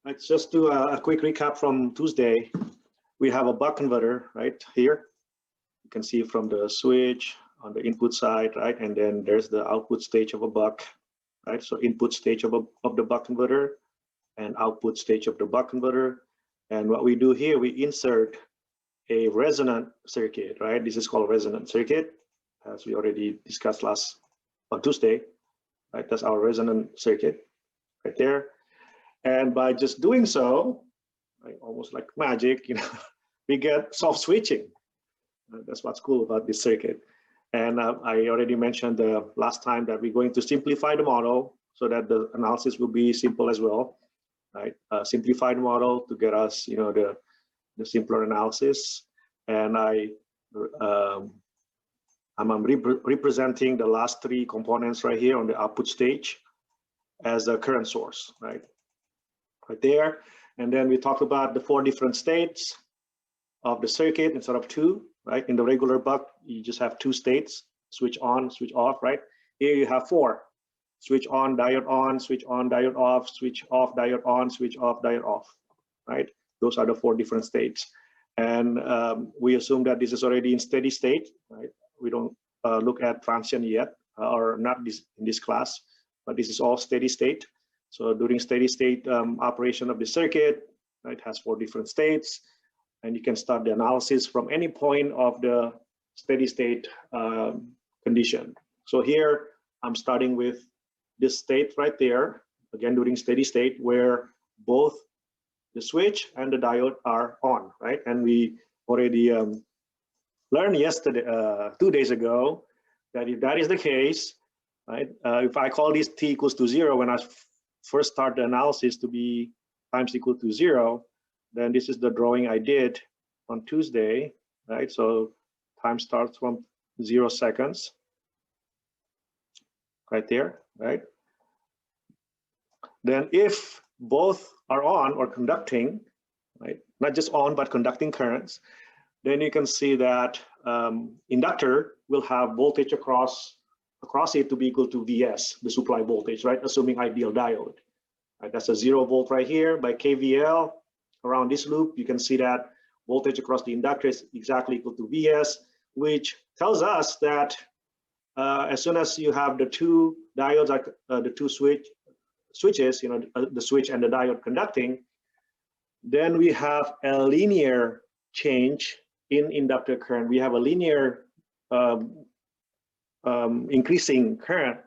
Let's just do a quick recap from Tuesday. We have a buck converter right here. You can see from the switch on the input side, right? And then there's the output stage of a buck, right? So input stage of the buck converter and output stage of the buck converter. And what we do here, we insert a resonant circuit, right? This is called resonant circuit, as we already discussed on Tuesday, right? That's our resonant circuit right there. And by just doing so, right, almost like magic, we get soft switching. That's what's cool about this circuit. And I already mentioned the last time that we're going to simplify the model so that the analysis will be simple as well, right? Simplify the model to get us, the simpler analysis. And I'm representing the last three components right here on the output stage as a current source, right there. And then we talked about the 4 different states of the circuit instead of 2, right? In the regular buck, you just have 2 states, switch on, switch off, right? Here you have 4, switch on, diode on, switch on, diode off, switch off, diode on, switch off, diode off, right? Those are the 4 different states. And we assume that this is already in steady state, right? We don't look at transient yet, or not in this class, but this is all steady state. So during steady state operation of the circuit, it has 4 different states, and you can start the analysis from any point of the steady state condition. So here I'm starting with this state right there, again during steady state, where both the switch and the diode are on, right? And we already learned yesterday, 2 days ago, that if that is the case, right? If I call this t equals to 0 when I first start the analysis to be times equal to 0, then this is the drawing I did on Tuesday, right? So time starts from 0 seconds, right there, right? Then if both are on or conducting, right? Not just on, but conducting currents, then you can see that inductor will have voltage across it to be equal to Vs, the supply voltage, right? Assuming ideal diode. Right? That's a 0 volt right here by KVL. Around this loop, you can see that voltage across the inductor is exactly equal to Vs, which tells us that as soon as you have the 2 diodes, the 2 switches, the switch and the diode conducting, then we have a linear change in inductor current. We have a linear increasing current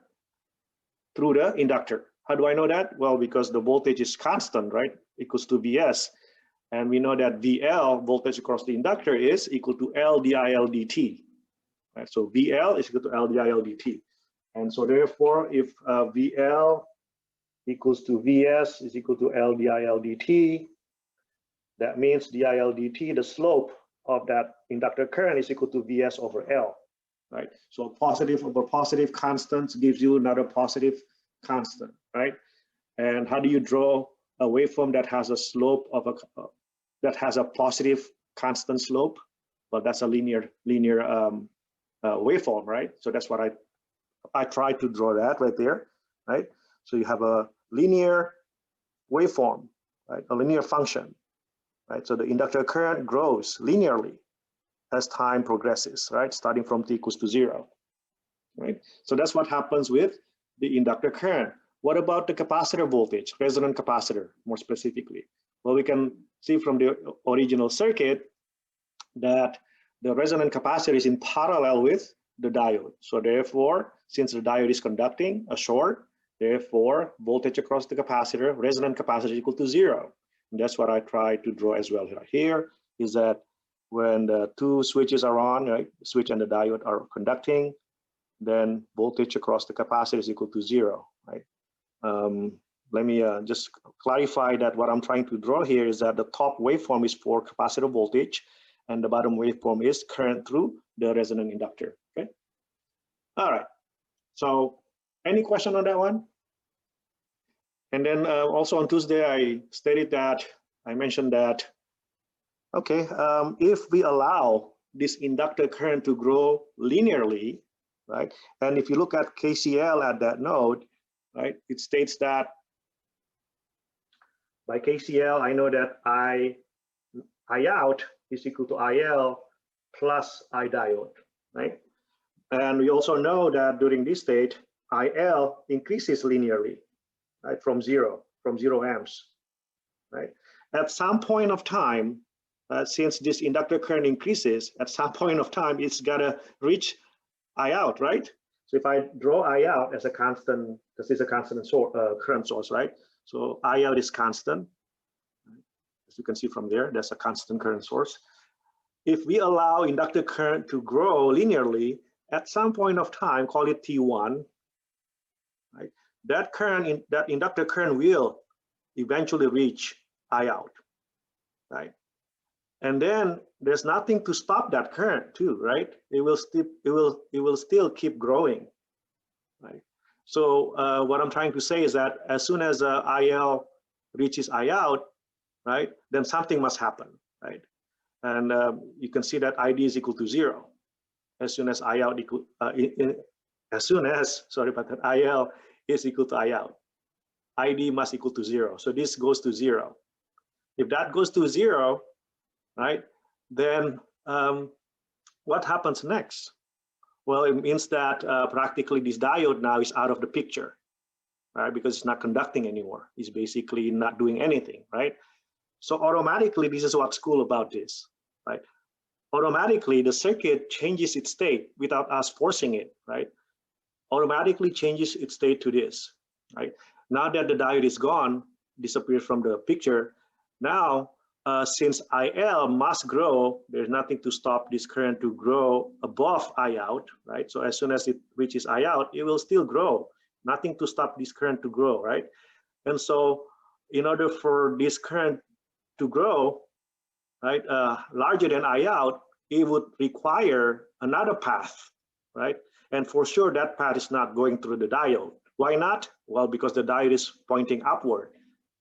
through the inductor. How do I know that? Well, because the voltage is constant, right? Equals to Vs. And we know that VL, voltage across the inductor, is equal to L dIL dt. Right? So VL is equal to L dIL dt. And so therefore, if VL equals to Vs is equal to L dIL dt, that means dIL dt, the slope of that inductor current, is equal to Vs over L. Right? So positive over positive constants gives you another positive constant, right? And how do you draw a waveform that has a slope of that has a positive constant slope? Well, that's a linear waveform, right? So that's what I tried to draw that right there, right? So you have a linear waveform, right? A linear function, right? So the inductor current grows linearly as time progresses, right? Starting from t equals to 0, right? So that's what happens with the inductor current. What about the capacitor voltage, resonant capacitor, more specifically? Well, we can see from the original circuit that the resonant capacitor is in parallel with the diode. So therefore, since the diode is conducting a short, therefore, voltage across the capacitor, resonant capacitor is equal to 0. And that's what I try to draw as well right here, is that when the 2 switches are on, right, the switch and the diode are conducting, then voltage across the capacitor is equal to 0, right? Let me just clarify that what I'm trying to draw here is that the top waveform is for capacitor voltage, and the bottom waveform is current through the resonant inductor, okay? All right, so any question on that one? And then also on Tuesday, I mentioned that, okay, if we allow this inductor current to grow linearly, right? And if you look at KCL at that node, right, it states that by KCL, I know that I out is equal to IL plus I diode, right? And we also know that during this state, IL increases linearly, right, from zero amps, right? At some point of time, since this inductor current increases, at some point of time, it's gotta reach I out, right? So if I draw I out as a constant, this is a constant current source, right? So I out is constant. As you can see from there, that's a constant current source. If we allow inductor current to grow linearly, at some point of time, call it T1, right? That current, that inductor current will eventually reach I out, right? And then there's nothing to stop that current too, right? It will still keep growing, right? So what I'm trying to say is that as soon as IL reaches I out, right, then something must happen, right? And you can see that ID is equal to 0 as soon as I out equal as soon as, sorry about that, IL is equal to I out. ID must equal to 0. So this goes to 0. If that goes to 0, right, then what happens next? Well, it means that practically this diode now is out of the picture, right? Because it's not conducting anymore. It's basically not doing anything, right? So automatically, this is what's cool about this, right? Automatically, the circuit changes its state without us forcing it, right? Automatically changes its state to this, right? Now that the diode is gone, disappears from the picture, now since IL must grow, there's nothing to stop this current to grow above I out, right? So as soon as it reaches I out, it will still grow. Nothing to stop this current to grow, right? And so in order for this current to grow, right, larger than I out, it would require another path, right? And for sure, that path is not going through the diode. Why not? Well, because the diode is pointing upward,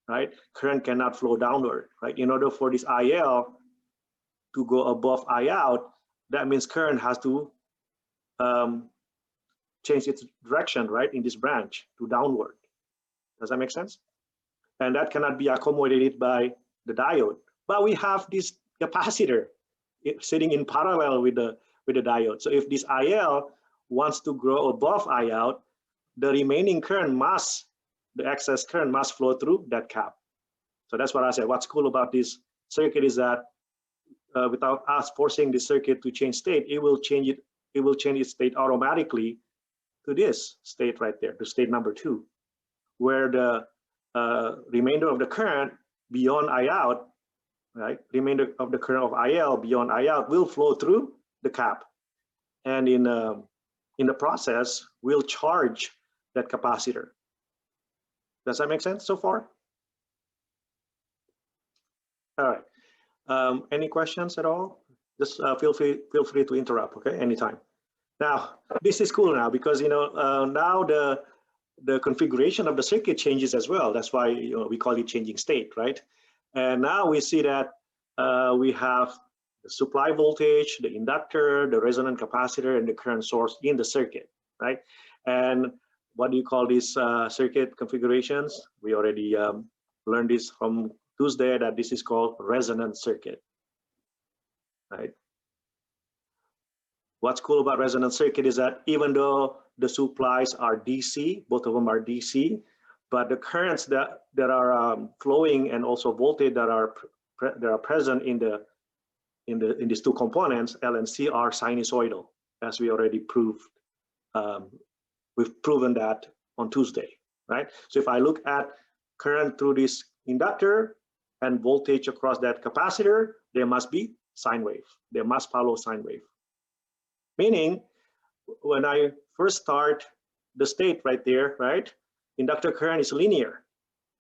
right? Current cannot flow downward, right? In order for this IL to go above I out, that means current has to change its direction, right, in this branch to downward. Does that make sense? And that cannot be accommodated by the diode. But we have this capacitor sitting in parallel with the diode. So if this IL wants to grow above I out, the remaining current must, the excess current must flow through that cap. So that's what I said. What's cool about this circuit is that without us forcing the circuit to change state, it will change it. It will change its state automatically to this state right there, to state number 2, where the remainder of the current beyond I out, right? Remainder of the current of IL beyond I out will flow through the cap, and in the process will charge that capacitor. Does that make sense so far? All right. Any questions at all? Just feel free to interrupt. Okay, anytime. Now this is cool now because now the configuration of the circuit changes as well. That's why we call it changing state, right? And now we see that we have the supply voltage, the inductor, the resonant capacitor, and the current source in the circuit, right? And what do you call these circuit configurations? We already learned this from Tuesday, that this is called resonant circuit, right? What's cool about resonant circuit is that even though the supplies are DC, both of them are DC, but the currents that are flowing and also voltage that are present in these two components, L and C, are sinusoidal, as we already proved. We've proven that on Tuesday, right? So if I look at current through this inductor and voltage across that capacitor, there must be sine wave. They must follow sine wave. Meaning, when I first start the state right there, right, inductor current is linear.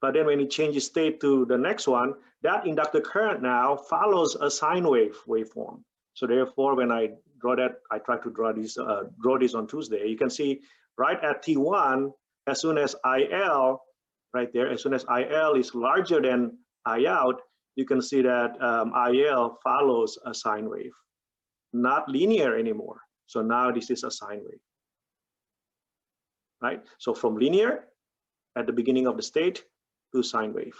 But then when it changes state to the next one, that inductor current now follows a sine wave waveform. So therefore, when I draw that, I try to draw this on Tuesday. You can see right at T1, as soon as IL, right there, as soon as IL is larger than I out, you can see that IL follows a sine wave, not linear anymore. So now this is a sine wave, right? So from linear at the beginning of the state to sine wave.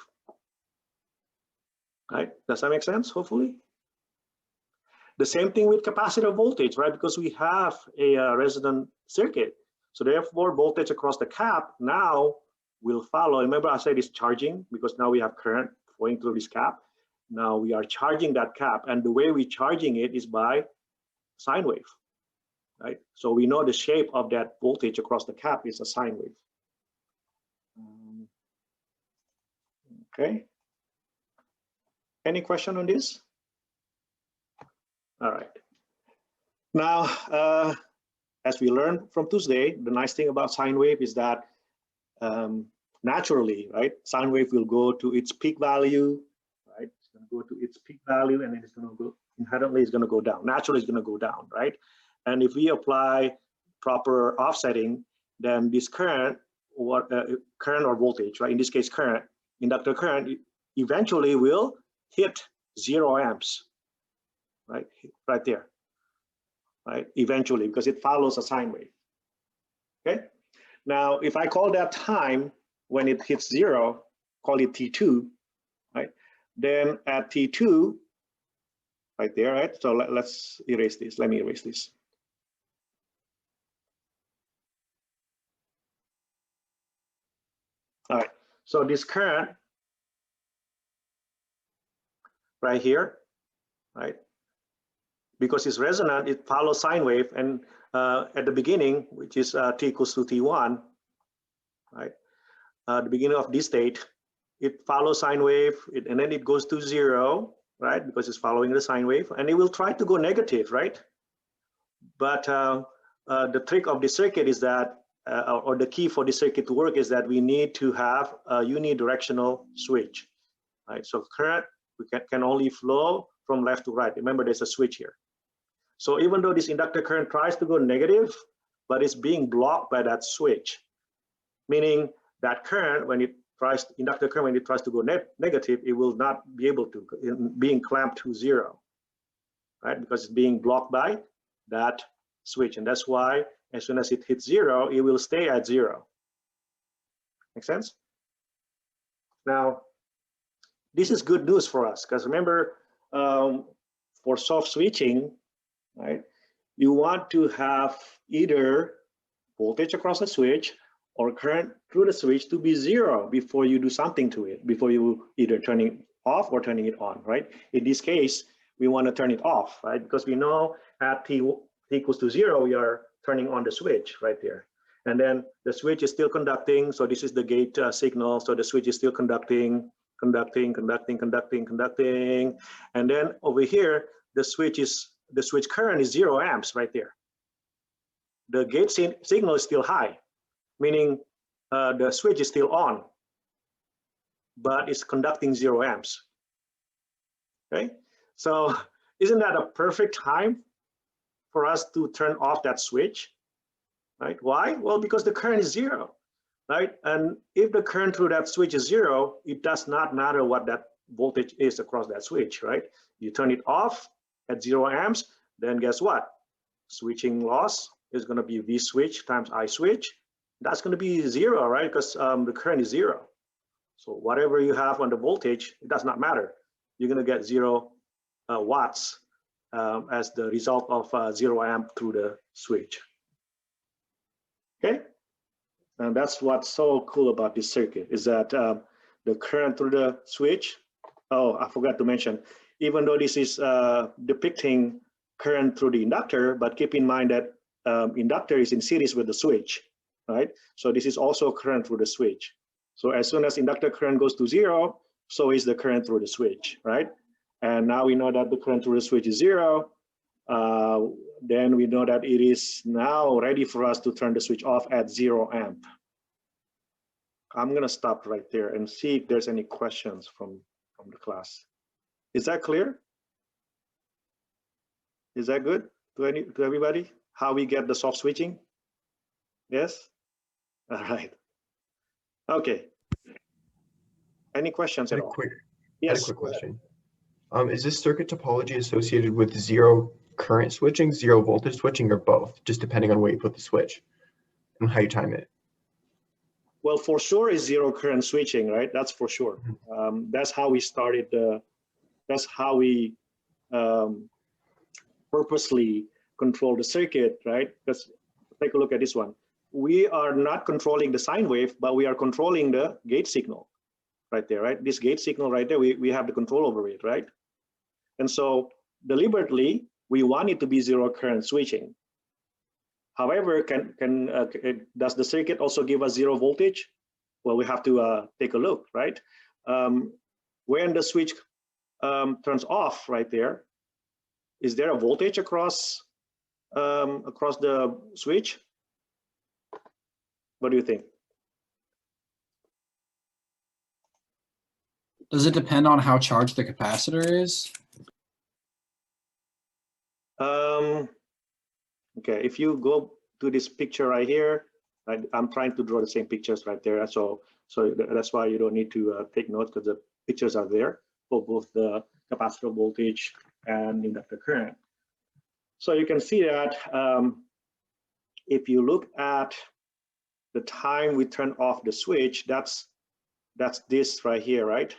right? Does that make sense, hopefully? The same thing with capacitor voltage, right? Because we have a resonant circuit. So therefore, voltage across the cap now will follow. Remember I said it's charging because now we have current flowing through this cap. Now we are charging that cap, and the way we're charging it is by sine wave, right? So we know the shape of that voltage across the cap is a sine wave. Okay. Any question on this? All right. Now, as we learned from Tuesday, the nice thing about sine wave is that naturally, right, sine wave will go to its peak value, right? It's going to go to its peak value, and then it's going to go, inherently it's going to go down. Naturally, it's going to go down, right? And if we apply proper offsetting, then this current, current or voltage, right? In this case, current, inductor current, eventually will hit 0 amps, right? Right there, right? Eventually, because it follows a sine wave. Okay. Now, if I call that time when it hits 0, call it T2, right? Then at T2, right there, right? So let's erase this. Let me erase this. All right. So this current right here, right? Because it's resonant, it follows sine wave, and at the beginning, which is t equals to T1, right? The beginning of this state, it follows sine wave, and then it goes to 0, right? Because it's following the sine wave, and it will try to go negative, right? But the trick of the circuit is that, or the key for the circuit to work is that we need to have a unidirectional switch, right? So current can only flow from left to right. Remember, there's a switch here. So even though this inductor current tries to go negative, but it's being blocked by that switch, meaning that current, when it tries, inductor current, when it tries to go negative, it will not be able to, being clamped to 0, right? Because it's being blocked by that switch. And that's why as soon as it hits 0, it will stay at 0. Make sense? Now, this is good news for us, because remember, for soft switching, right, you want to have either voltage across the switch or current through the switch to be 0 before you do something to it, before you either turning it off or turning it on, right? In this case, we want to turn it off, right? Because we know at t equals to 0, we are turning on the switch right there. And then the switch is still conducting. So this is the gate signal. So the switch is still conducting. And then over here, the switch current is 0 amps right there. The gate signal is still high, meaning the switch is still on, but it's conducting 0 amps. Okay, so isn't that a perfect time for us to turn off that switch, right? Why? Well, because the current is 0, right? And if the current through that switch is 0, it does not matter what that voltage is across that switch, right? You turn it off at 0 amps, then guess what? Switching loss is going to be V switch times I switch. That's going to be 0, right? Because the current is 0. So whatever you have on the voltage, it does not matter. You're going to get 0 watts as the result of 0 amp through the switch. Okay, and that's what's so cool about this circuit is that the current through the switch. Oh, I forgot to mention, even though this is depicting current through the inductor, but keep in mind that inductor is in series with the switch, right? So this is also current through the switch. So as soon as inductor current goes to 0, so is the current through the switch, right? And now we know that the current through the switch is 0. Then we know that it is now ready for us to turn the switch off at 0 amp. I'm going to stop right there and see if there's any questions from the class. Is that clear? Is that good to everybody? How we get the soft switching? Yes? All right. Okay. Any questions at all? Yes. I had a quick question. Is this circuit topology associated with 0 current switching, 0 voltage switching, or both, just depending on where you put the switch and how you time it? Well, for sure is 0 current switching, right? That's for sure. That's how we started That's how we purposely control the circuit, right? Because take a look at this one. We are not controlling the sine wave, but we are controlling the gate signal right there, right? This gate signal right there, we have the control over it, right? And so deliberately, we want it to be zero current switching. However, does the circuit also give us zero voltage? Well, we have to take a look, right? When the switch turns off right there, is there a voltage across the switch? What do you think? Does it depend on how charged the capacitor is? Okay, if you go to this picture right here, I'm trying to draw the same pictures right there. So that's why you don't need to take notes, because the pictures are there for both the capacitor voltage and inductor current. So you can see that if you look at the time we turn off the switch, that's this right here, right?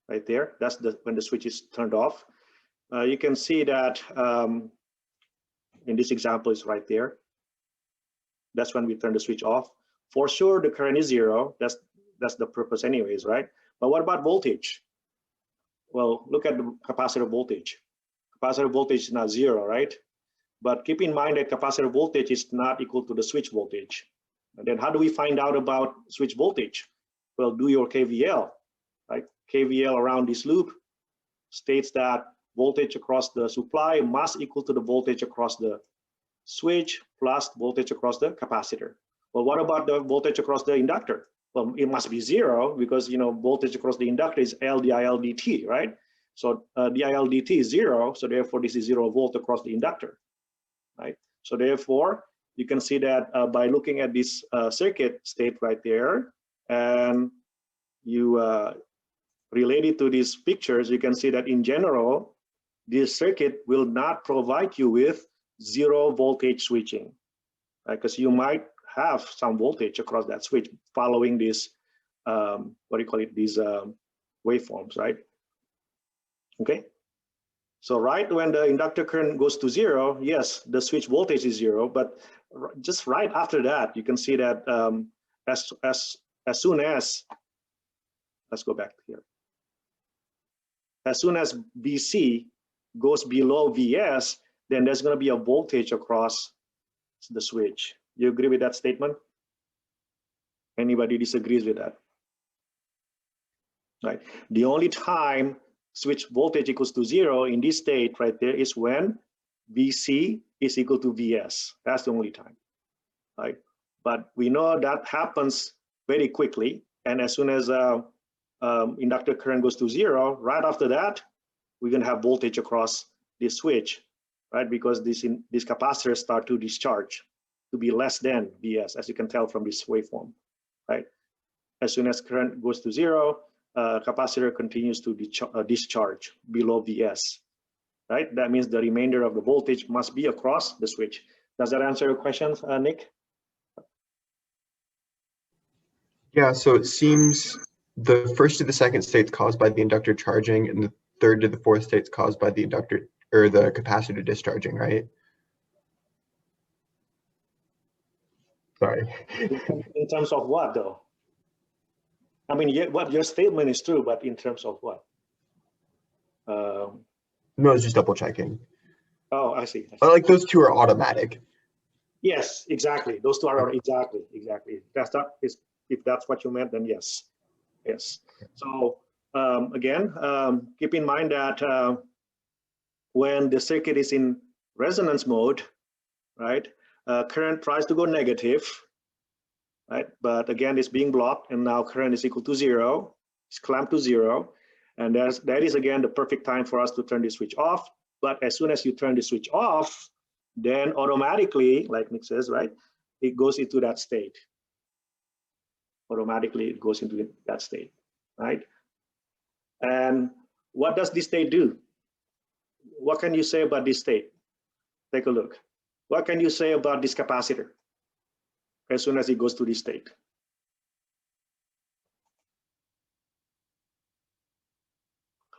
Right there, that's when the switch is turned off. You can see that in this example is right there. That's when we turn the switch off. For sure, the current is zero. That's the purpose anyways, right? But what about voltage? Well, look at the capacitor voltage. Capacitor voltage is not zero, right? But keep in mind that capacitor voltage is not equal to the switch voltage. And then how do we find out about switch voltage? Well, do your KVL, right? KVL around this loop states that voltage across the supply must equal to the voltage across the switch plus voltage across the capacitor. Well, what about the voltage across the inductor? Well, it must be zero, because voltage across the inductor is L dIL dt, right? So dIL dt is zero, so therefore this is 0 volt across the inductor, right? So therefore you can see that by looking at this circuit state right there, and you relate it to these pictures, you can see that in general, this circuit will not provide you with zero voltage switching, right? Because you might have some voltage across that switch following this, these waveforms, right? Okay. So right when the inductor current goes to zero, yes, the switch voltage is zero, but just right after that, you can see that as soon as, let's go back here. As soon as BC goes below VS, then there's going to be a voltage across the switch. You agree with that statement? Anybody disagrees with that? Right. The only time switch voltage equals to zero in this state right there is when VC is equal to VS. That's the only time, right? But we know that happens very quickly, and as soon as inductor current goes to zero, right after that, we're going to have voltage across this switch, right? Because these capacitors start to discharge to be less than VS, as you can tell from this waveform, right? As soon as current goes to zero, capacitor continues to discharge below VS, right? That means the remainder of the voltage must be across the switch. Does that answer your question, Nick? Yeah, so it seems the first to the second state's caused by the inductor charging, and the third to the fourth state's caused by the inductor or the capacitor discharging, right? Sorry. In terms of what, though? I mean, what your statement is true, but in terms of what? No, I was just double checking. Oh, I see. But like those two are automatic. Yes, exactly. Those two are exactly. If that's what you meant, then yes. So again, keep in mind that when the circuit is in resonance mode, right, current tries to go negative, right? But again, it's being blocked, and now current is equal to zero. It's clamped to zero, and that is again the perfect time for us to turn the switch off. But as soon as you turn the switch off, then automatically, like Nick says, right, it goes into that state. Automatically, it goes into that state, right? And what does this state do? What can you say about this state? Take a look. What can you say about this capacitor as soon as it goes to this state?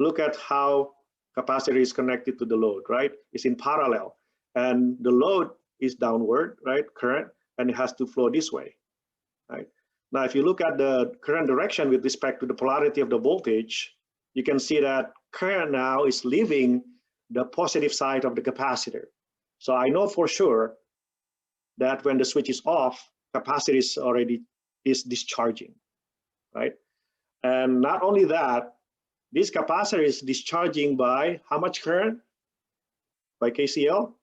look at how capacitor is connected to the load, right? It's in parallel, and the load is downward, right? Current, and it has to flow this way, right? Now, if you look at the current direction with respect to the polarity of the voltage, you can see that current now is leaving the positive side of the capacitor. So I know for sure that when the switch is off, capacitor is already discharging, right? And not only that, this capacitor is discharging by how much current? By KCL?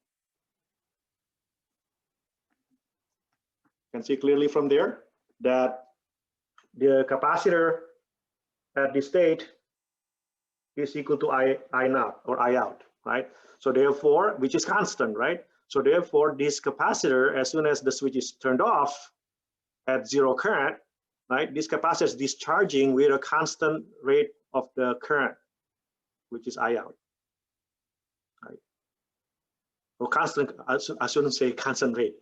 You can see clearly from there that the capacitor at this state is equal to I naught or I out, right? So therefore, which is constant, right? So therefore, this capacitor, as soon as the switch is turned off at zero current, right? This capacitor is discharging with a constant rate of the current, which is I out, right? Or constant, I shouldn't say constant rate.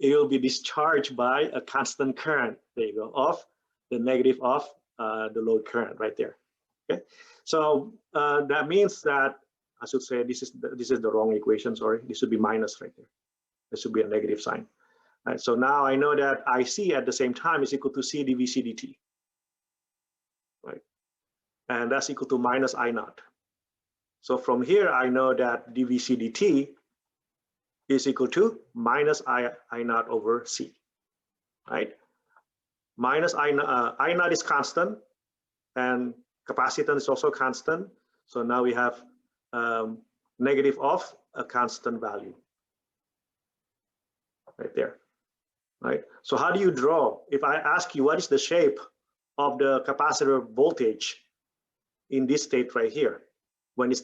It will be discharged by a constant current, there you go, of the negative of the load current right there, okay? So that means that, I should say this is the wrong equation, sorry. This should be minus right there. There should be a negative sign. Right, so now I know that IC at the same time is equal to C dVc dt, right? And that's equal to minus I naught. So from here, I know that dVc dt is equal to minus I naught over C, right? Minus I naught is constant, and capacitance is also constant. So now we have negative of a constant value right there. Right. So how do you draw? If I ask you what is the shape of the capacitor voltage in this state right here, when it's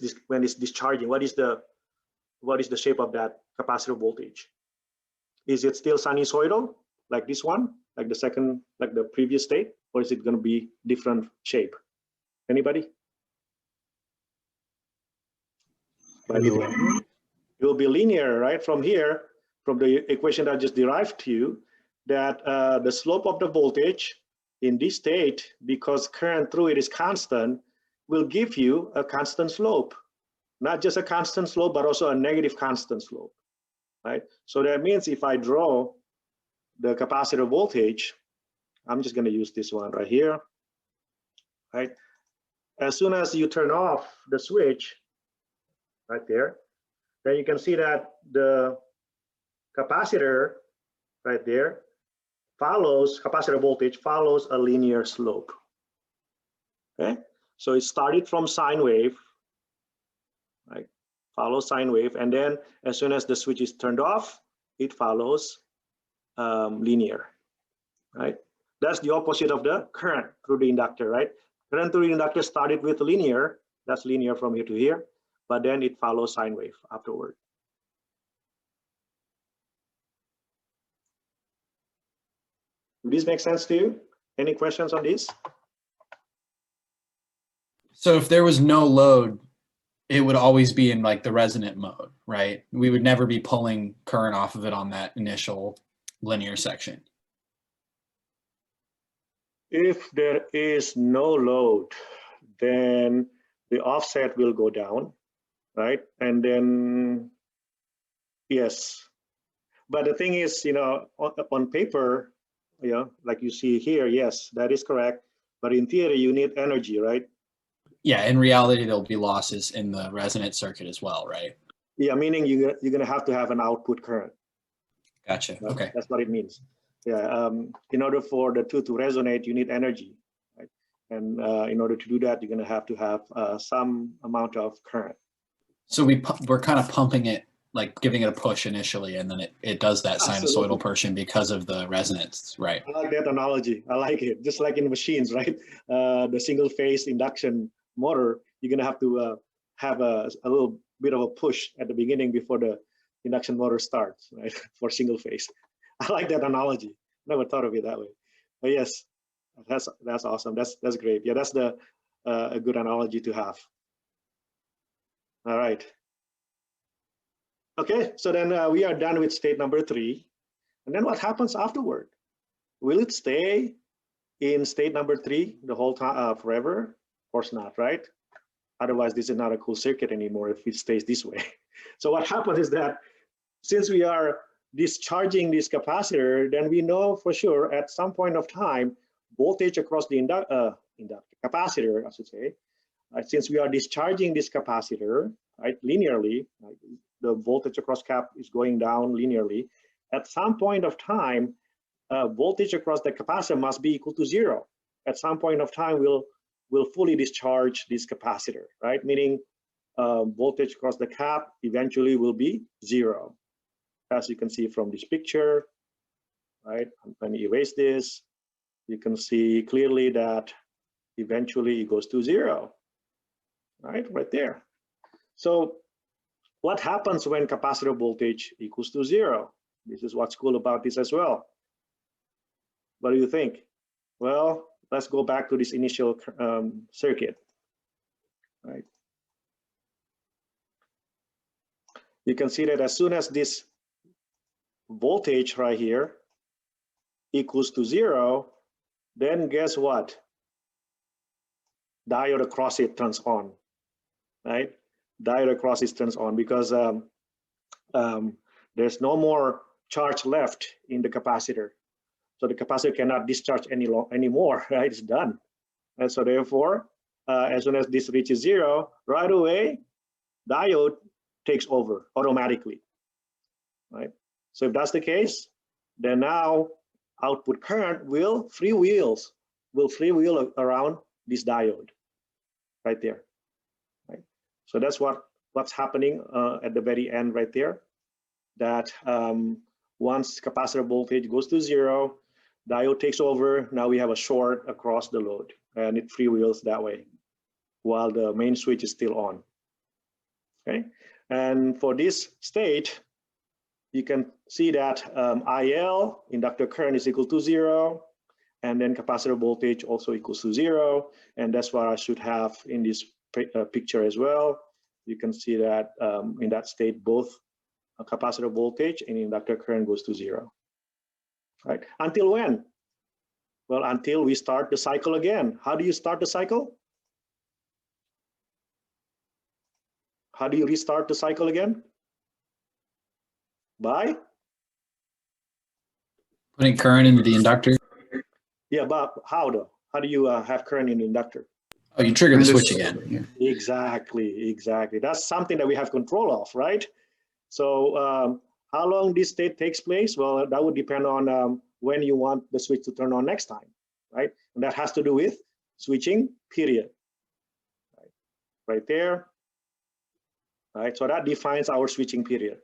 discharging, what is the shape of that capacitor voltage? Is it still sinusoidal like this one, like the previous state, or is it going to be different shape? Anybody? It will be linear, right? From here, from the equation that I just derived to you, that the slope of the voltage in this state, because current through it is constant, will give you a constant slope. Not just a constant slope, but also a negative constant slope, right? So that means if I draw the capacitor voltage, I'm just going to use this one right here, right? As soon as you turn off the switch, right there, then you can see that the capacitor right there capacitor voltage follows a linear slope. Okay, so it started from sine wave, right? Follows sine wave, and then as soon as the switch is turned off, it follows linear, right? That's the opposite of the current through the inductor, right? Current through the inductor started with linear, that's linear from here to here, but then it follows sine wave afterward. Does this make sense to you? Any questions on this? So if there was no load, it would always be in like the resonant mode, right? We would never be pulling current off of it on that initial linear section. If there is no load, then the offset will go down, right? And then, yes. But the thing is, you know, on paper, you know, like you see here, yes, that is correct. But in theory, you need energy, right? Yeah, in reality, there'll be losses in the resonant circuit as well, right? Yeah, meaning you're going to have an output current. Gotcha. Right? Okay. That's what it means. Yeah. In order for the two to resonate, you need energy, right? And in order to do that, you're going to have some amount of current. So we're kind of pumping it, like giving it a push initially, and then it does that sinusoidal portion because of the resonance, right? I like that analogy. I like it. Just like in machines, right? The single phase induction motor, you're gonna have a little bit of a push at the beginning before the induction motor starts, right? For single phase. I like that analogy. Never thought of it that way. But yes, that's awesome. That's great. Yeah, that's a good analogy to have. All right. Okay, so then we are done with state number 3. And then what happens afterward? Will it stay in state number 3 the whole time, forever? Of course not, right? Otherwise, this is not a cool circuit anymore if it stays this way. So what happens is that since we are discharging this capacitor, then we know for sure at some point of time, voltage across the capacitor, I should say, since we are discharging this capacitor, right, linearly, right, the voltage across cap is going down linearly. At some point of time, voltage across the capacitor must be equal to 0. At some point of time, we'll fully discharge this capacitor, right? Meaning voltage across the cap eventually will be 0. As you can see from this picture, right? Let me erase this. You can see clearly that eventually it goes to 0, right there. So what happens when capacitor voltage equals to 0? This is what's cool about this as well. What do you think? Well, let's go back to this initial circuit, right? You can see that as soon as this voltage right here equals to 0, then guess what? Diode across it turns on, right? Diode across it turns on because there's no more charge left in the capacitor. So the capacitor cannot discharge anymore, right? It's done. And so therefore, as soon as this reaches 0, right away, diode takes over automatically, right? So if that's the case, then now output current will freewheel around this diode right there, right? So that's what's happening at the very end right there, that once capacitor voltage goes to 0, diode takes over. Now we have a short across the load and it freewheels that way while the main switch is still on, okay? And for this state, you can see that IL, inductor current, is equal to 0, and then capacitor voltage also equals to 0, and that's what I should have in this picture as well. You can see that in that state, both capacitor voltage and inductor current goes to 0, right? Until when? Well, until we start the cycle again. How do you start the cycle? How do you restart the cycle again? By putting current into the inductor. Yeah, but how though? How do you have current in the inductor? Oh, you trigger the switch again. Yeah. Exactly. That's something that we have control of, right? So how long this state takes place? Well, that would depend on when you want the switch to turn on next time, right? And that has to do with switching period, right there, right? So that defines our switching period,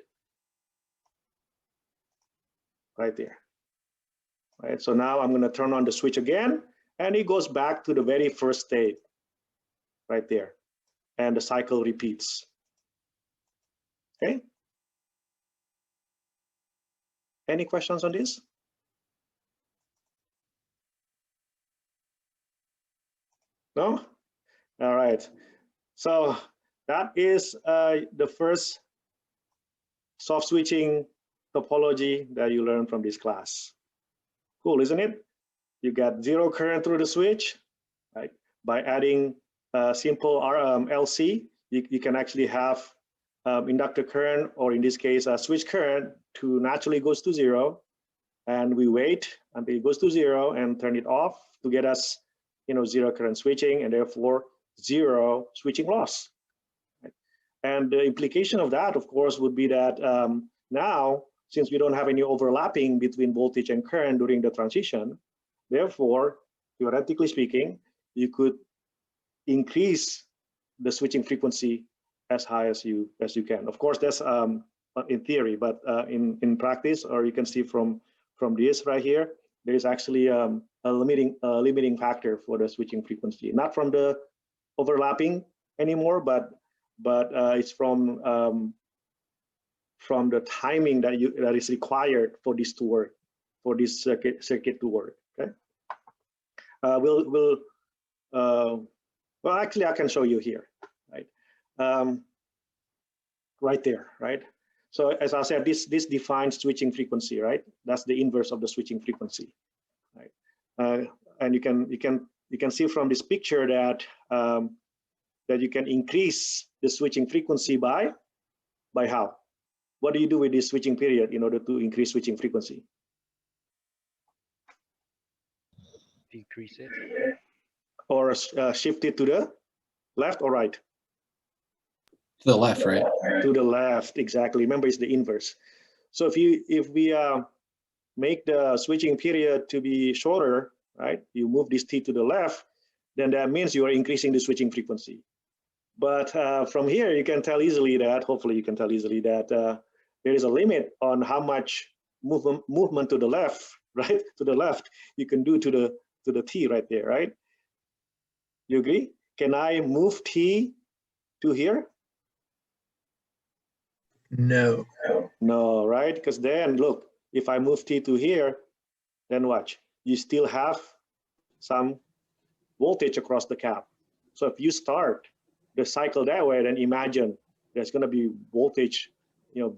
right there. Right, so now I'm going to turn on the switch again, and it goes back to the very first state, right there, and the cycle repeats. Okay. Any questions on this? No? All right. So that is the first soft switching topology that you learned from this class. Cool, isn't it? You got 0 current through the switch, right? By adding simple LC, you can actually have inductor current, or in this case, switch current, to naturally goes to 0, and we wait until it goes to 0 and turn it off to get us, 0 current switching, and therefore 0 switching loss. Right? And the implication of that, of course, would be that now, since we don't have any overlapping between voltage and current during the transition, therefore, theoretically speaking, you could increase the switching frequency as high as you can. Of course, that's in theory, but in practice, or you can see from this right here, there is actually a limiting factor for the switching frequency, not from the overlapping anymore, but it's from the timing that is required for this to work, for this circuit to work. Okay. Well, actually, I can show you here, right? Right there, right? So as I said, this defines switching frequency, right? That's the inverse of the switching frequency, right? And you can see from this picture that that you can increase the switching frequency by how? What do you do with this switching period in order to increase switching frequency? Decrease it. Or shift it to the left or right? To the left, right? To the left, exactly. Remember, it's the inverse. So if we make the switching period to be shorter, right? You move this T to the left, then that means you are increasing the switching frequency. But from here, you can tell easily that, hopefully you can tell easily that there is a limit on how much movement to the left, right? To the left, you can do to the T right there, right? You agree? Can I move T to here? No. No, right? Because then look, if I move T to here, then watch, you still have some voltage across the cap. So if you start the cycle that way, then imagine there's going to be voltage,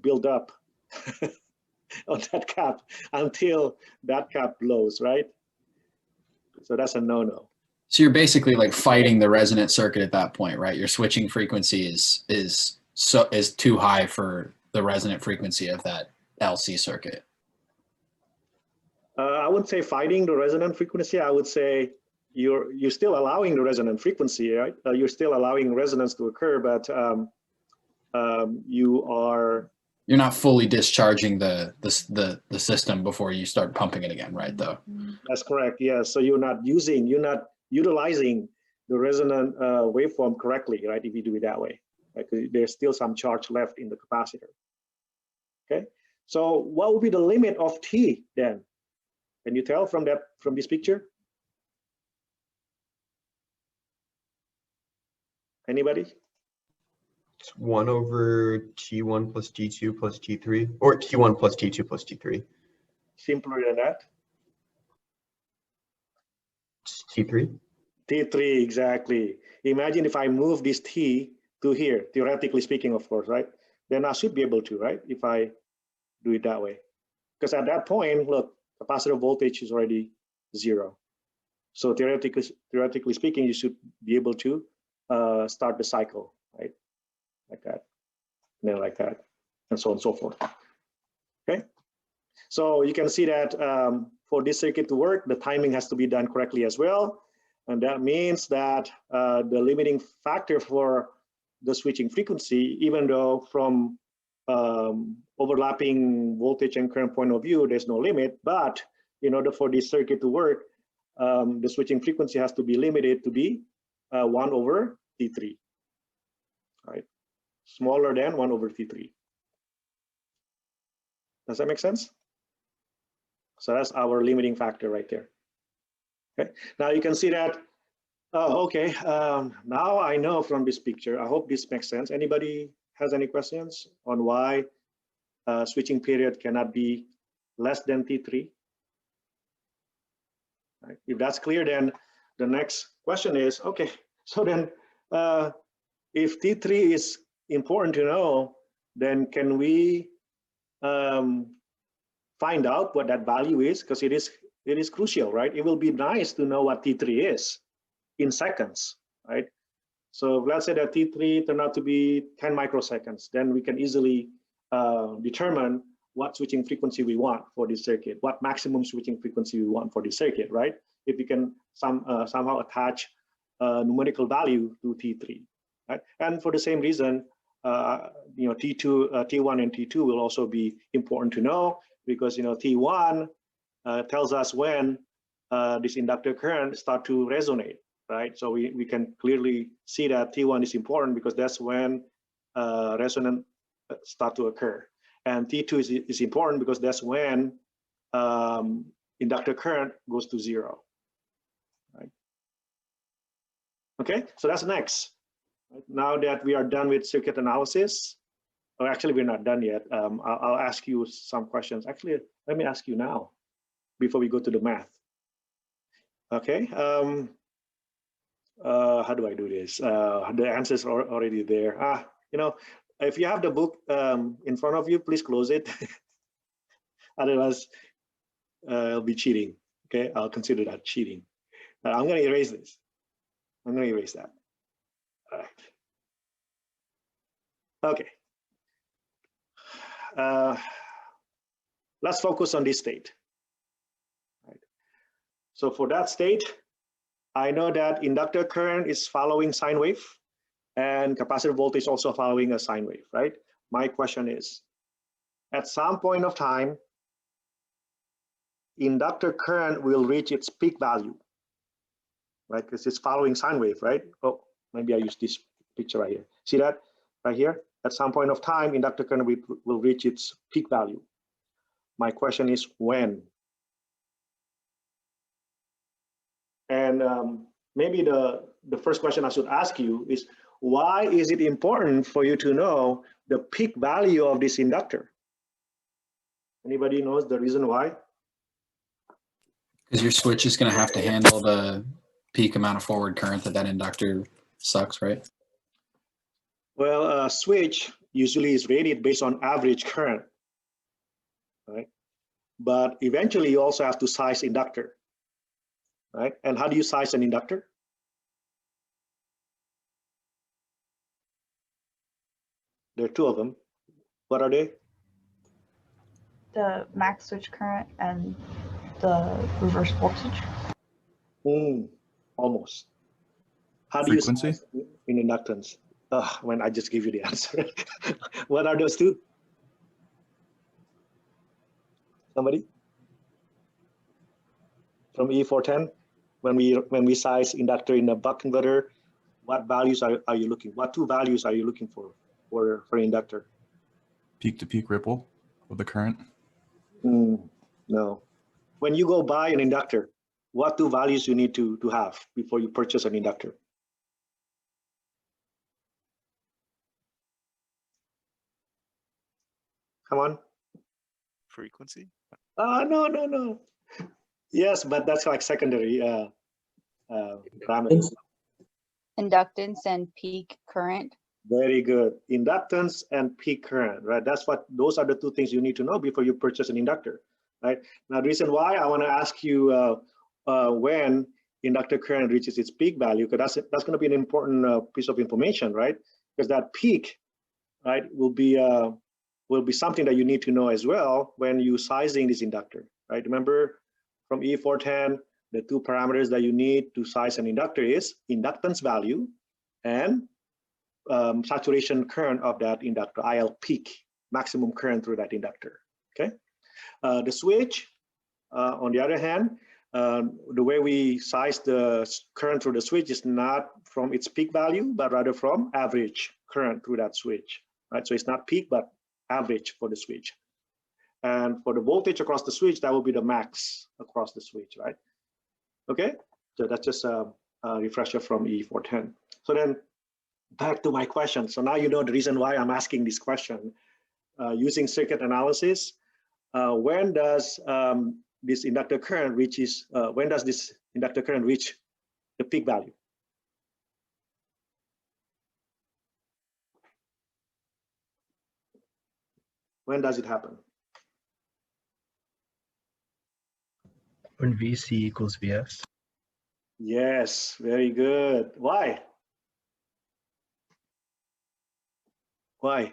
build up on that cap until that cap blows, right? So that's a no-no. So you're basically like fighting the resonant circuit at that point, right? Your switching frequency is too high for the resonant frequency of that LC circuit. I wouldn't say fighting the resonant frequency. I would say you're still allowing the resonant frequency, right? You're still allowing resonance to occur, but you're not fully discharging the system before you start pumping it again, right? Though. That's correct. Yes. Yeah. So you're not utilizing the resonant waveform correctly, right? If you do it that way, right? There's still some charge left in the capacitor. Okay. So what would be the limit of T then? Can you tell from this picture? Anybody? It's 1 over T1 plus T2 plus T3, or T1 plus T2 plus T3. Simpler than that. It's T3. T3, exactly. Imagine if I move this T to here, theoretically speaking, of course, right? Then I should be able to, right? If I do it that way. Because at that point, look, capacitor voltage is already 0. So theoretically speaking, you should be able to start the cycle, right? Like that, and then like that, and so on and so forth. Okay. So you can see that for this circuit to work, the timing has to be done correctly as well. And that means that the limiting factor for the switching frequency, even though from overlapping voltage and current point of view, there's no limit, but in order for this circuit to work, the switching frequency has to be limited to be 1 over T3, right? Smaller than 1 over T3. Does that make sense? So that's our limiting factor right there. Okay, now you can see that, okay, now I know from this picture, I hope this makes sense. Anybody has any questions on why switching period cannot be less than T3? Right. If that's clear, then the next question is, okay, so then if T3 is important to know, then can we find out what that value is? Because it is crucial, right? It will be nice to know what T3 is in seconds, right? So let's say that T3 turned out to be 10 microseconds, then we can easily determine what switching frequency we want for this circuit, what maximum switching frequency we want for this circuit, right? If we can somehow attach numerical value to T3, right? And for the same reason, T1 and T2 will also be important to know, because T1 tells us when this inductor current start to resonate, right? So we can clearly see that T1 is important because that's when resonance start to occur. And T2 is important because that's when inductor current goes to 0. Right? Okay, so that's next. Right? Now that we are done with circuit analysis, or actually we're not done yet. I'll ask you some questions. Actually, let me ask you now before we go to the math. Okay, how do I do this? The answers are already there. If you have the book in front of you, please close it. Otherwise, it'll be cheating. Okay, I'll consider that cheating. I'm going to erase this. I'm going to erase that. All right. Okay. Let's focus on this state. Right. So for that state, I know that inductor current is following sine wave and capacitor voltage also following a sine wave, right? My question is, at some point of time, inductor current will reach its peak value, right? Because it's following sine wave, right? Oh, maybe I use this picture right here. See that right here? At some point of time, inductor current will reach its peak value. My question is when? And maybe the first question I should ask you is, why is it important for you to know the peak value of this inductor? Anybody knows the reason why? Because your switch is going to have to handle the peak amount of forward current that inductor sucks, right? Well, a switch usually is rated based on average current, right? But eventually you also have to size inductor, right? And how do you size an inductor? There are two of them. What are they? The max switch current and the reverse voltage. Almost. How do Frequency? you size in inductance? When I just give you the answer. What are those two? Somebody? From EE411, when we size inductor in a buck converter, what values are you looking? What two values are you looking for inductor? Peak to peak ripple of the current. No. When you go buy an inductor, what two values you need to have before you purchase an inductor? Come on. Frequency? No. Yes, but that's like secondary parameters. Inductance and peak current. Very good. Inductance and peak current, right? Those are the two things you need to know before you purchase an inductor, right? Now, the reason why I want to ask you when inductor current reaches its peak value, because that's going to be an important piece of information, right? Because that peak, right, will be something that you need to know as well when you sizing this inductor, right? Remember from EE411, the two parameters that you need to size an inductor is inductance value and saturation current of that inductor, IL peak, maximum current through that inductor, okay? The switch, on the other hand, the way we size the current through the switch is not from its peak value, but rather from average current through that switch, right? So it's not peak, but average for the switch. And for the voltage across the switch, that will be the max across the switch, right? Okay, so that's just a refresher from EE411. So then back to my question. So now you know the reason why I'm asking this question. Using circuit analysis, when does this inductor current reach the peak value? When does it happen? When VC equals VS. Yes, very good. Why? Why?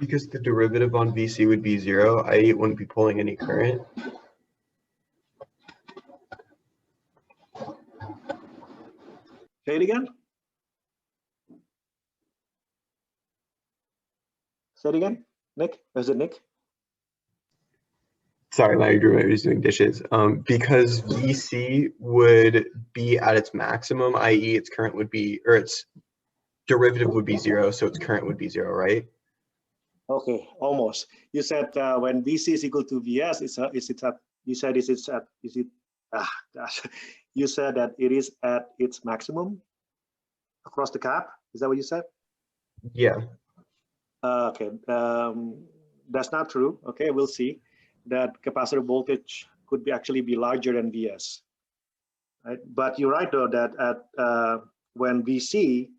Because the derivative on VC would be 0, i.e. it wouldn't be pulling any current. Say it again. Say it again. Nick? Is it Nick? Sorry, Larry Drew, I was doing dishes. Because VC would be at its maximum, i.e. its current would be, or its derivative would be 0, so its current would be 0, right? Okay, almost. You said when VC is equal to VS, you said that it is at its maximum across the cap. Is that what you said? Yeah. Okay, that's not true. Okay, we'll see that capacitor voltage could actually be larger than VS. Right? But you're right though that when VC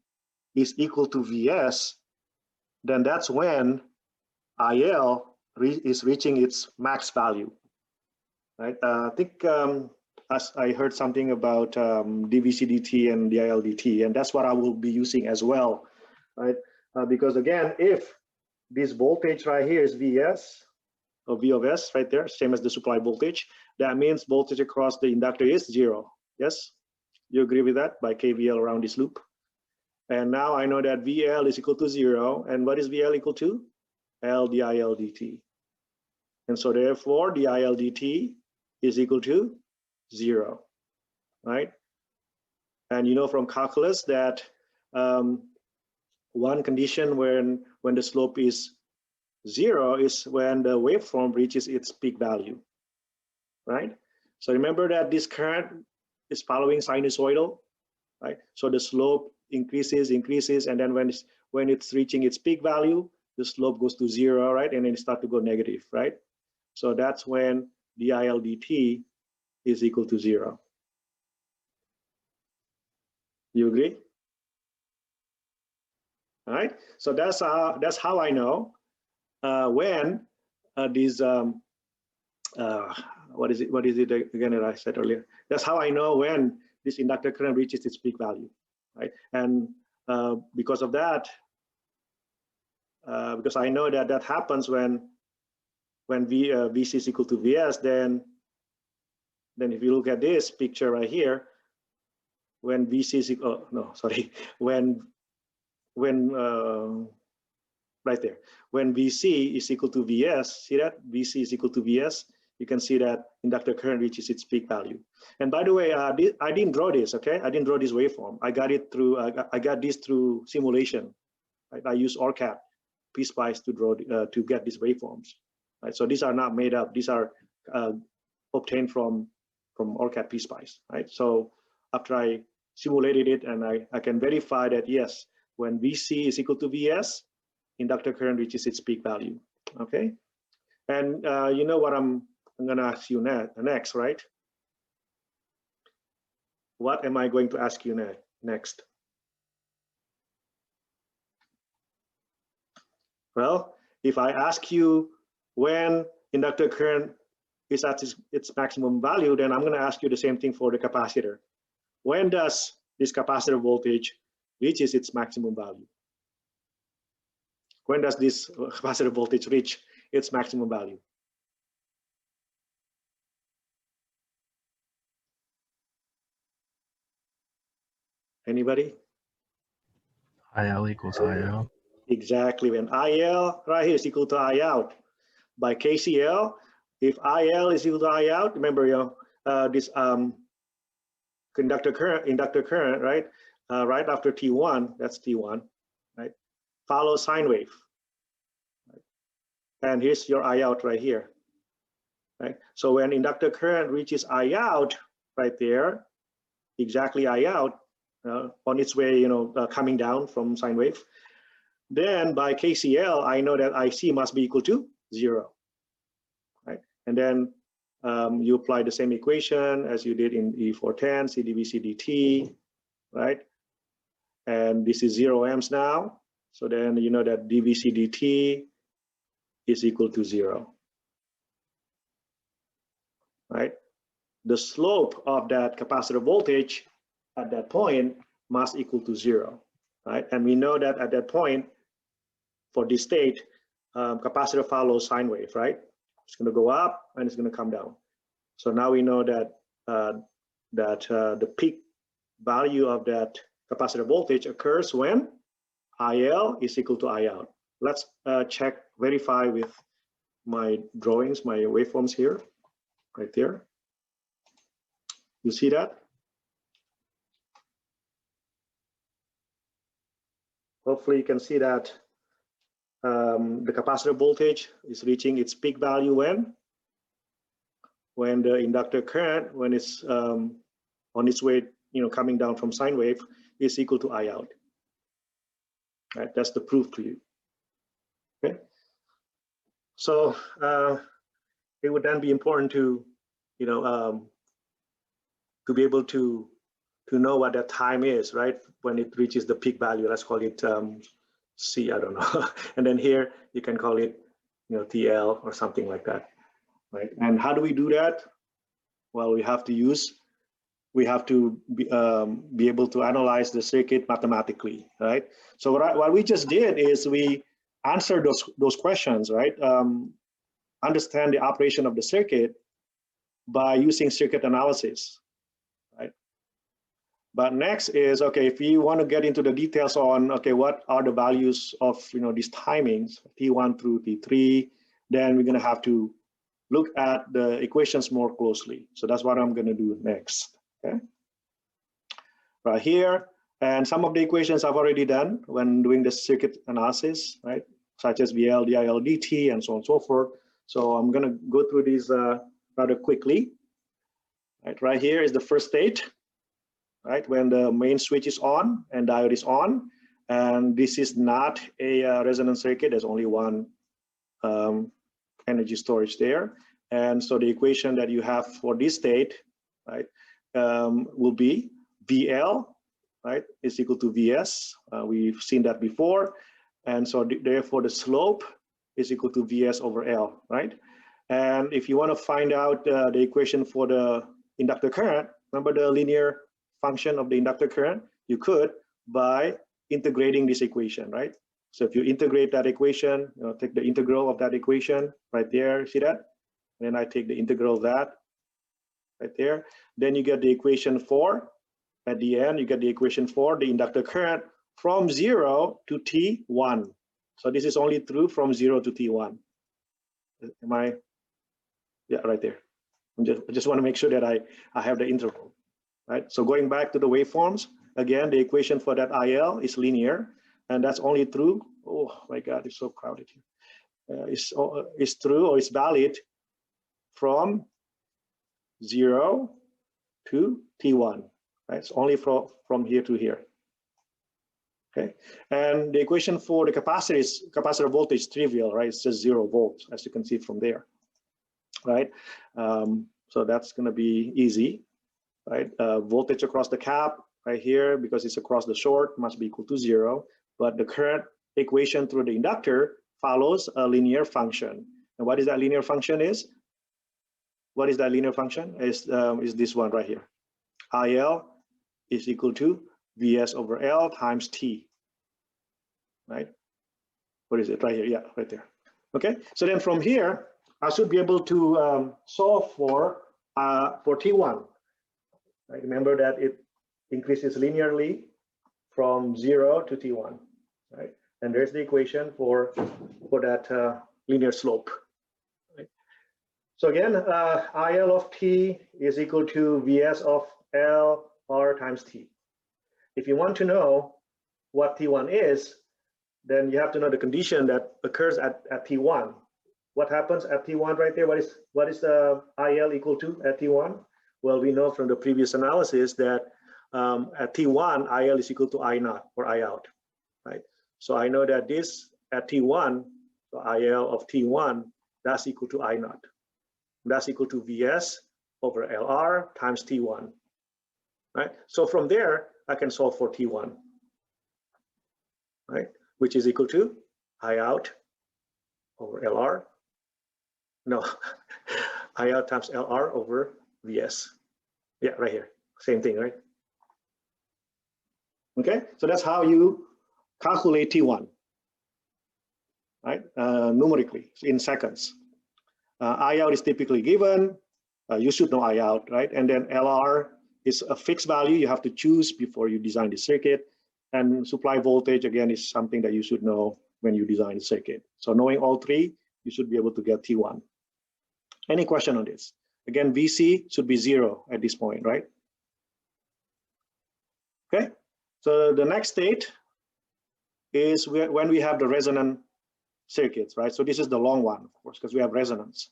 is equal to VS, then that's when IL is reaching its max value. Right? I think I heard something about dVc/dt and dIL/dt, and that's what I will be using as well, right? Because again, if this voltage right here is Vs, or V of S right there, same as the supply voltage, that means voltage across the inductor is 0. Yes, you agree with that by KVL around this loop? And now I know that VL is equal to 0, and what is VL equal to? L dIL/dt. And so therefore dIL/dt is equal to 0, right? And you know from calculus that one condition when the slope is 0 is when the waveform reaches its peak value, right? So remember that this current is following sinusoidal, right? So the slope increases, and then when it's reaching its peak value, the slope goes to 0, right? And then it starts to go negative, right? So that's when dIL/dt is equal to 0. You agree? All right. So that's how I know when these what is it again that I said earlier? That's how I know when this inductor current reaches its peak value, right? And because of that, because I know that that happens when Vc is equal to Vs, then if you look at this picture right here, when Vc is equal, right there, when Vc is equal to Vs, see that Vc is equal to Vs, you can see that inductor current reaches its peak value. And by the way, I didn't draw this, okay? I didn't draw this waveform. I got it through, I got this through simulation. Right? I use ORCAD PSpice to draw to get these waveforms. Right? So these are not made up. These are obtained from ORCAD PSpice. Right? So after I simulated it, and I can verify that yes, when Vc is equal to Vs, inductor current reaches its peak value. Okay, and you know what I'm going to ask you next, right? What am I going to ask you next? Well, if I ask you when inductor current is at its maximum value, then I'm going to ask you the same thing for the capacitor. When does this capacitor voltage reaches its maximum value? When does this capacitor voltage reach its maximum value? Anybody? IL equals IO. Exactly. When IL right here is equal to I out by KCL, if IL is equal to I out, remember this inductor current, right? Right after T1, that's T1, right? Follow sine wave. Right? And here's your I out right here. Right? So when inductor current reaches I out right there, exactly I out on its way, coming down from sine wave, then by KCL, I know that IC must be equal to 0, right? And then you apply the same equation as you did in EE411, C dVc/dt, right? And this is 0 amps now. So then you know that dVc/dt is equal to 0, right? The slope of that capacitor voltage at that point must equal to 0, right? And we know that at that point, for this state, capacitor follows sine wave, right? It's going to go up and it's going to come down. So now we know that the peak value of that capacitor voltage occurs when IL is equal to I out. Let's verify with my drawings, my waveforms here, right there. You see that? Hopefully you can see that the capacitor voltage is reaching its peak value when the inductor current, when it's on its way, coming down from sine wave, is equal to I out. Right, that's the proof to you. Okay, so it would then be important to, to be able to know what that time is, right? When it reaches the peak value, let's call it C, I don't know. And then here you can call it, TL or something like that, right? And how do we do that? Well, we have to be able to analyze the circuit mathematically, right? So what we just did is we answered those questions, right? Understand the operation of the circuit by using circuit analysis, right? But next is, okay, if you want to get into the details on, okay, what are the values of, these timings, T1 through T3, then we're going to have to look at the equations more closely. So that's what I'm going to do next, okay? Right here, and some of the equations I've already done when doing the circuit analysis, right? Such as VL, DIL, DT, and so on and so forth. So I'm going to go through these rather quickly. Right here is the first state, right? When the main switch is on and diode is on, and this is not a resonant circuit. There's only one energy storage there, and so the equation that you have for this state, right, will be VL, right, is equal to VS. We've seen that before, and so therefore the slope is equal to VS over L, right? And if you want to find out the equation for the inductor current, remember the linear function of the inductor current? You could by integrating this equation, right? So if you integrate that equation, take the integral of that equation right there, see that? And then I take the integral of that right there. Then you get the equation for, at the end, you get the equation for the inductor current from 0 to T1. So this is only true from 0 to T1. Am I? Yeah, right there. I just want to make sure that I have the interval, right? So going back to the waveforms, again, the equation for that IL is linear, and that's only true. Oh my God, it's so crowded here. It's true or it's valid from 0 to T1, right? It's only from here to here. Okay, and the equation for the capacitor voltage is trivial, right? It's just 0 volts, as you can see from there, right? So that's going to be easy, right? Voltage across the cap right here, because it's across the short, must be equal to 0. But the current equation through the inductor follows a linear function. And what is that linear function is? What is that linear function? Is this one right here. IL is equal to VS over L times T, right? What is it right here? Yeah, right there. Okay, so then from here, I should be able to solve for T1. Right? Remember that it increases linearly from 0 to T1, right? And there's the equation for that linear slope. Right? So again, IL of T is equal to VS of L R times T. If you want to know what T1 is, then you have to know the condition that occurs at T1. What happens at T1 right there? What is the IL equal to at T1? Well, we know from the previous analysis that at T1, IL is equal to I naught or I out, right? So I know that this at T1, so IL of T1, that's equal to I naught. That's equal to VS over LR times T1, right? So from there, I can solve for T1, right? Which is equal to I out over LR. No, I out times LR over VS. Yeah, right here. Same thing, right? Okay, so that's how you calculate T1, right? Numerically, in seconds. I out is typically given. You should know I out, right? And then LR is a fixed value you have to choose before you design the circuit. And supply voltage, again, is something that you should know when you design the circuit. So knowing all three, you should be able to get T1. Any question on this? Again, VC should be 0 at this point, right? Okay, so the next state is when we have the resonant circuits, right? So this is the long one, of course, because we have resonance.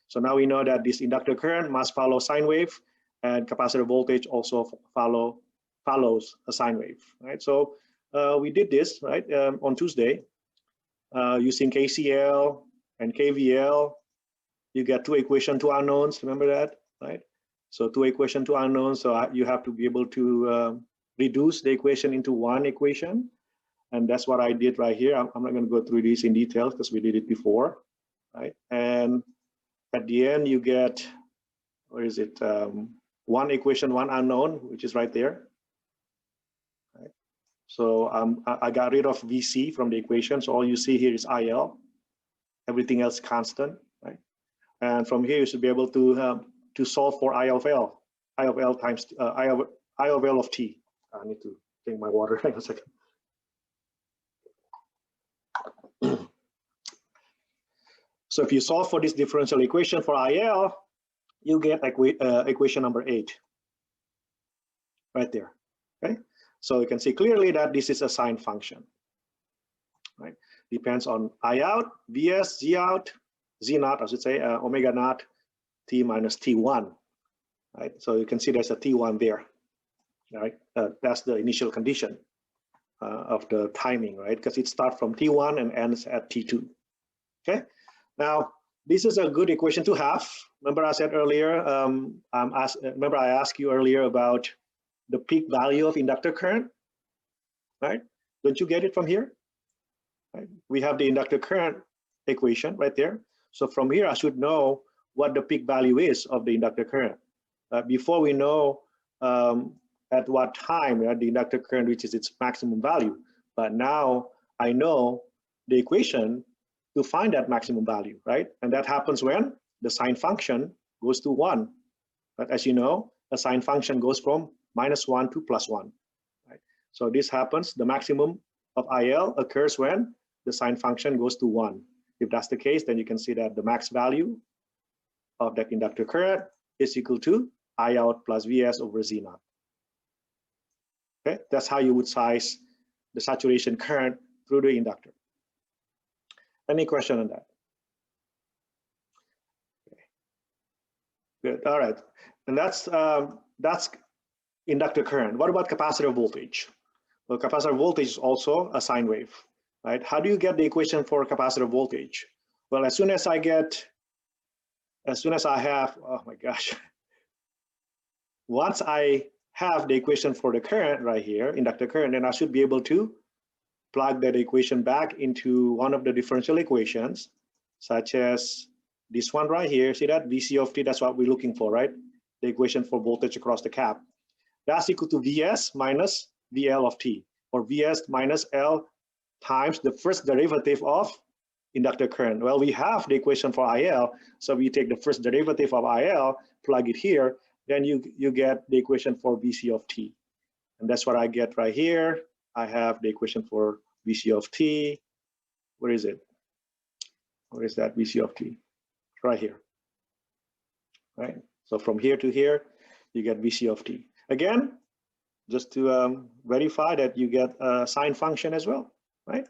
So now we know that this inductor current must follow sine wave, and capacitor voltage also follows a sine wave, right? So we did this, right, on Tuesday, using KCL and KVL. You get two equations, two unknowns, remember that, right? So two equations, two unknowns, so you have to be able to reduce the equation into one equation. And that's what I did right here. I'm not going to go through this in detail because we did it before, right? And at the end, you get or is it one equation, one unknown, which is right there. Right. So I got rid of VC from the equation. So all you see here is IL. Everything else constant, right? And from here you should be able to solve for I of L times I of L of T. I need to drink my water. Hang on a second. So if you solve for this differential equation for IL, you get equation number 8 right there. Okay, so you can see clearly that this is a sine function, right? Depends on I out, Vs, Z out, Z naught, I should say, omega naught, T minus T1, right? So you can see there's a T1 there, right? That's the initial condition of the timing, right? Because it starts from T1 and ends at T2, okay? Now, this is a good equation to have. Remember I said earlier, remember I asked you earlier about the peak value of inductor current, right? Don't you get it from here? Right? We have the inductor current equation right there. So from here, I should know what the peak value is of the inductor current. Before we know at what time the inductor current reaches its maximum value. But now I know the equation to find that maximum value, right? And that happens when the sine function goes to 1. But as you know, a sine function goes from -1 to +1, right? So this happens, the maximum of IL occurs when the sine function goes to 1. If that's the case, then you can see that the max value of that inductor current is equal to I out plus Vs over Z naught. Okay, that's how you would size the saturation current through the inductor. Any question on that? Okay. Good. All right, and that's inductor current. What about capacitor voltage? Well, capacitor voltage is also a sine wave, right? How do you get the equation for capacitor voltage? Well, as soon as I have, oh my gosh, once I have the equation for the current right here, inductor current, then I should be able to plug that equation back into one of the differential equations, such as this one right here. See that? VC of T, that's what we're looking for, right? The equation for voltage across the cap. That's equal to Vs minus VL of T, or Vs minus L times the first derivative of inductor current. Well, we have the equation for IL, so we take the first derivative of IL, plug it here, then you get the equation for VC of T. And that's what I get right here. I have the equation for VC of T. Where is it? Where is that VC of T? Right here, right? So from here to here, you get VC of T. Again, just to verify that you get a sine function as well, right?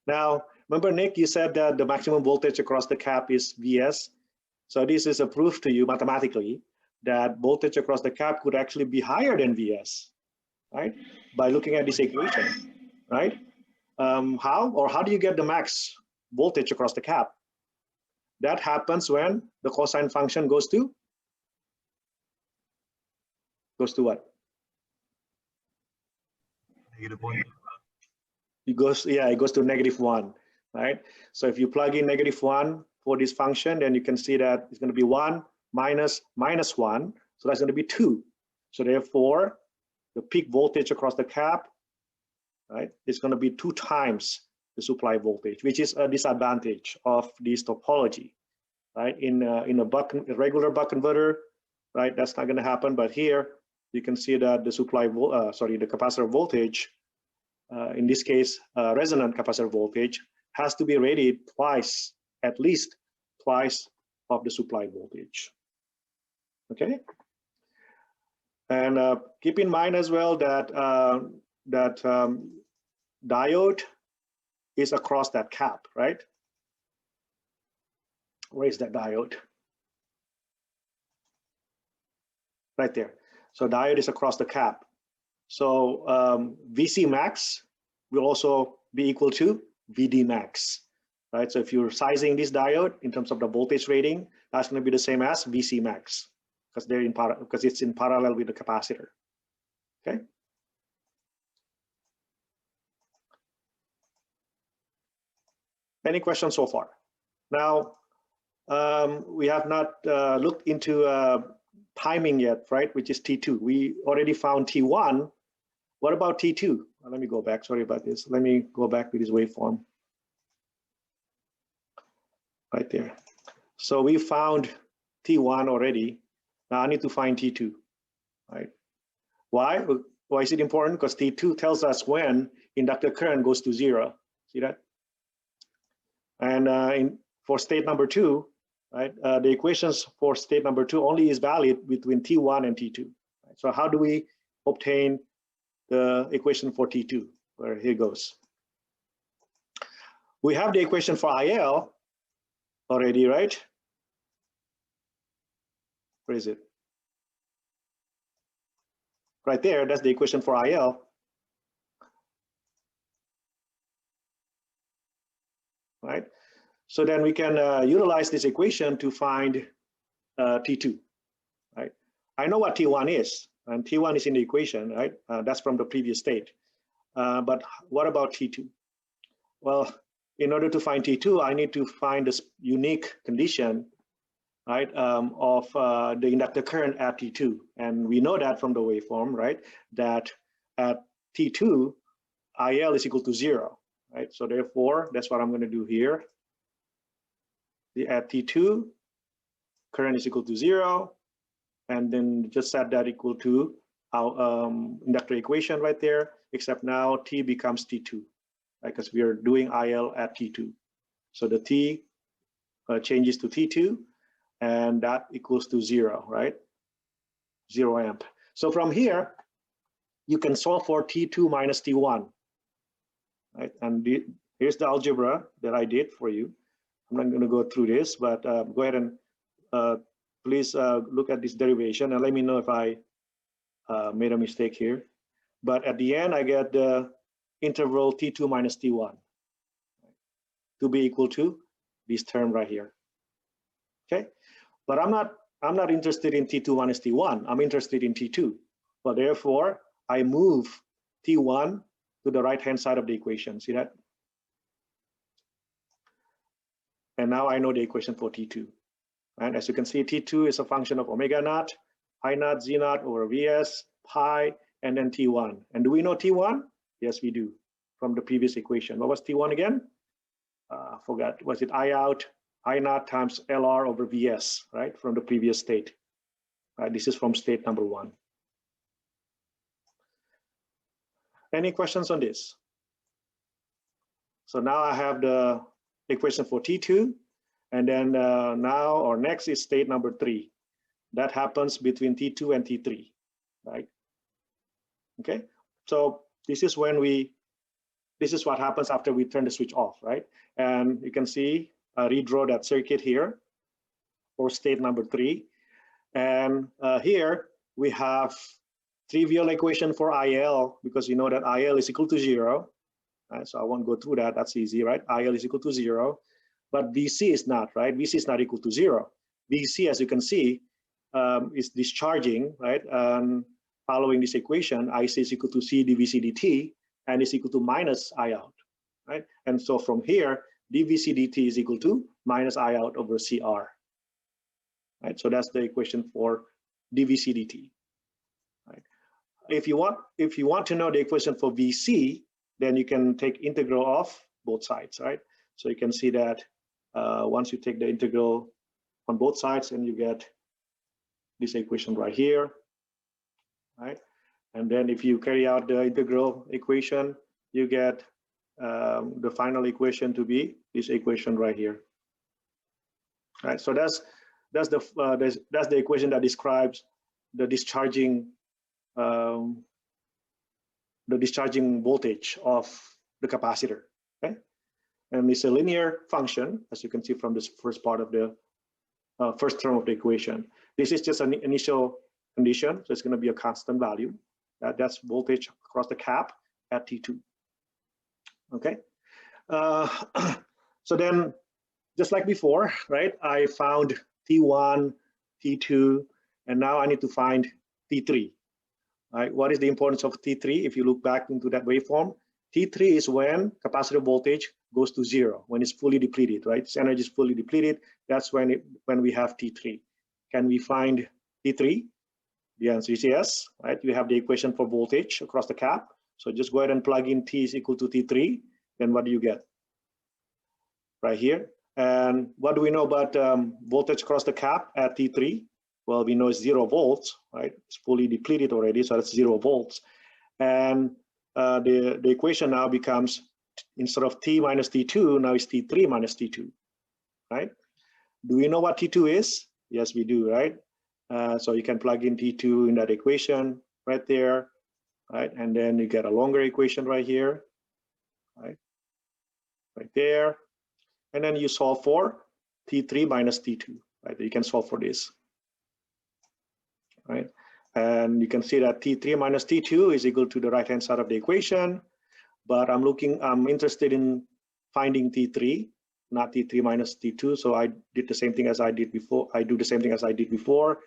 Now, remember, Nick, you said that the maximum voltage across the cap is Vs. So this is a proof to you mathematically that voltage across the cap could actually be higher than Vs, right? By looking at this equation, right? How do you get the max voltage across the cap? That happens when the cosine function goes to what? -1. It goes to -1, right? So if you plug in -1 for this function, then you can see that it's going to be 1 minus -1, so that's going to be 2. So therefore, the peak voltage across the cap, right, is going to be 2 times the supply voltage, which is a disadvantage of this topology, right? In a regular buck converter, right, that's not going to happen. But here you can see that the the capacitor voltage, in this case, resonant capacitor voltage, has to be rated twice, at least twice of the supply voltage. Okay. And keep in mind as well that diode is across that cap, right? Where is that diode? Right there. So diode is across the cap. So VC max will also be equal to VD max, right? So if you're sizing this diode in terms of the voltage rating, that's going to be the same as VC max, because it's in parallel with the capacitor. Okay. Any questions so far? Now, we have not looked into timing yet, right? Which is T2. We already found T1. What about T2? Let me go back. Sorry about this. Let me go back to this waveform. Right there. So we found T1 already. Now I need to find T2, right? Why? Why is it important? Because T2 tells us when inductor current goes to 0. See that? And for state number 2, right, the equations for state number 2 only is valid between T1 and T2. Right? So how do we obtain the equation for T2? Where here goes. We have the equation for IL already, right? Where is it? Right there, that's the equation for IL. Right? So then we can utilize this equation to find T2, right? I know what T1 is, and T1 is in the equation, right? That's from the previous state. But what about T2? Well, in order to find T2, I need to find this unique condition, right, of the inductor current at T2. And we know that from the waveform, right, that at T2, IL is equal to 0, right? So therefore, that's what I'm going to do here. At T2, current is equal to 0, and then just set that equal to our inductor equation right there, except now T becomes T2, right, because we are doing IL at T2. So the T changes to T2, and that equals to 0, right? 0 amp. So from here, you can solve for T2 minus T1, right? And here's the algebra that I did for you. I'm not going to go through this, but go ahead and please look at this derivation and let me know if I made a mistake here. But at the end, I get the interval T2 minus T1 to be equal to this term right here. Okay, but I'm not interested in T2 minus T1. I'm interested in T2. But therefore, I move T1 to the right-hand side of the equation. See that? And now I know the equation for T2. And as you can see, T2 is a function of omega naught, I naught, Z naught over Vs, pi, and then T1. And do we know T1? Yes, we do, from the previous equation. What was T1 again? Forgot. Was it I out, I naught times LR over Vs, right, from the previous state? Right, this is from state number 1. Any questions on this? So now I have the equation for T2, and then now or next is state number 3. That happens between T2 and T3, right? Okay, so this is when this is what happens after we turn the switch off, right? And you can see, redraw that circuit here for state number 3. And here we have trivial equation for IL, because you know that IL is equal to 0. Right, so I won't go through that. That's easy, right? IL is equal to 0, but VC is not, right? VC is not equal to 0. VC, as you can see, is discharging, right? Following this equation, IC is equal to C dVC dt, and is equal to minus I out, right? And so from here, dVC dt is equal to minus I out over CR, right? So that's the equation for dVC dt, right? If you want to know the equation for VC, then you can take integral of both sides, right? So you can see that once you take the integral on both sides, and you get this equation right here, right? And then if you carry out the integral equation, you get the final equation to be this equation right here, right? So that's the equation that describes the discharging voltage of the capacitor, okay? And it's a linear function, as you can see from this first part of the first term of the equation. This is just an initial condition, so it's going to be a constant value. That's voltage across the cap at T2, okay? So then, just like before, right, I found T1, T2, and now I need to find T3. Right, what is the importance of T3? If you look back into that waveform, T3 is when capacitor voltage goes to 0, when it's fully depleted, right? Its energy is fully depleted. That's when we have T3. Can we find T3? The answer is yes, right? You have the equation for voltage across the cap. So just go ahead and plug in T is equal to T3. Then what do you get? Right here. And what do we know about voltage across the cap at T3? Well, we know it's 0 volts, right? It's fully depleted already, so that's 0 volts. And the equation now becomes, instead of T minus T2, now it's T3 minus T2, right? Do we know what T2 is? Yes, we do, right? So you can plug in T2 in that equation right there, right? And then you get a longer equation right here, right? Right there. And then you solve for T3 minus T2, right? You can solve for this, right? And you can see that T3 minus T2 is equal to the right-hand side of the equation, but I'm interested in finding T3, not T3 minus T2. So I did the same thing as I did before. I do the same thing as I did before.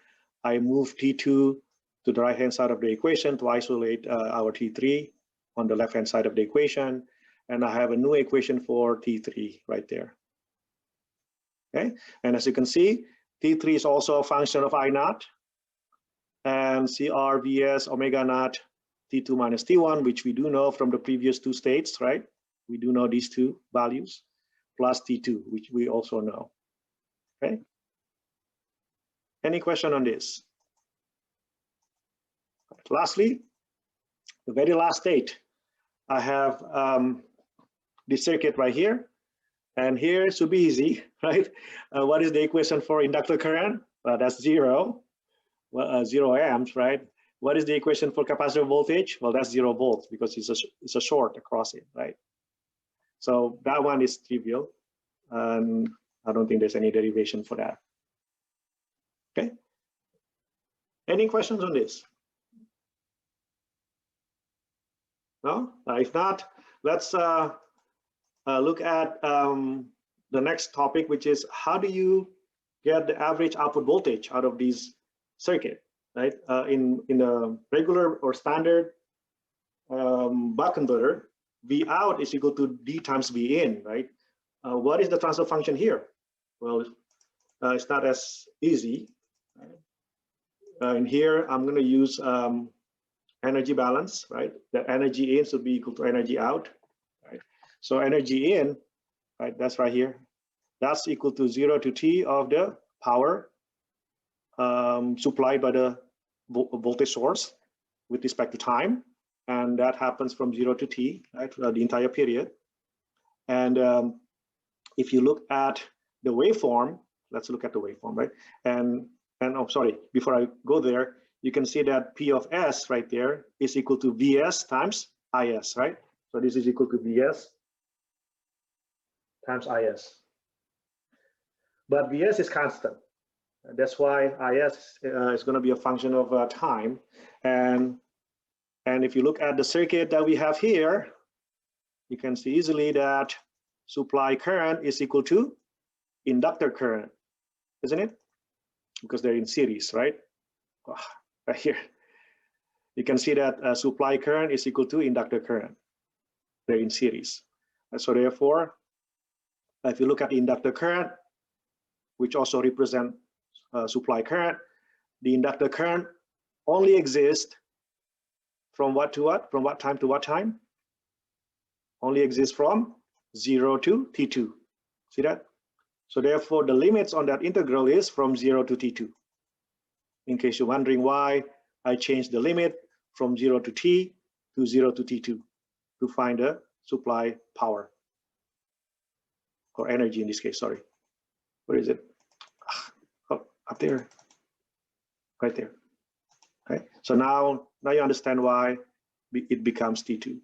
I move T2 to the right-hand side of the equation to isolate our T3 on the left-hand side of the equation. And I have a new equation for T3 right there. Okay, and as you can see, T3 is also a function of I naught and CR VS omega naught T2 minus T1, which we do know from the previous two states, right? We do know these two values, plus T2, which we also know. Okay. Any question on this? Lastly, the very last state, I have the circuit right here, and here it should be easy, right? What is the equation for inductor current? That's 0, 0 amps, right? What is the equation for capacitor voltage? Well, that's 0 volts because it's a short across it, right? So that one is trivial, and I don't think there's any derivation for that. Okay. Any questions on this? No? If not, let's look at the next topic, which is how do you get the average output voltage out of these circuit, right? In a regular or standard buck converter, V out is equal to D times V in, right? What is the transfer function here? Well, it's not as easy. In here, I'm going to use energy balance, right? The energy in should be equal to energy out, right? So energy in, right, that's right here. That's equal to 0 to T of the power supplied by the voltage source with respect to time. And that happens from 0 to T, right, the entire period. And if you look at the waveform, let's look at the waveform, right? And oh, sorry, before I go there, you can see that P of S right there is equal to Vs times Is, right? So this is equal to Vs times Is. But Vs is constant. That's why Is is going to be a function of time. And if you look at the circuit that we have here, you can see easily that supply current is equal to inductor current, isn't it? Because they're in series, right? Right here. You can see that supply current is equal to inductor current. They're in series. And so therefore, if you look at the inductor current, which also represent supply current, the inductor current only exists from what to what? From what time to what time? Only exists from 0 to T2. See that? So therefore, the limits on that integral is from 0 to T2. In case you're wondering why I changed the limit from 0 to T to 0 to T2 to find the supply power or energy in this case, sorry. Where is it? Oh, up there, right there. Okay, so now you understand why it becomes T2.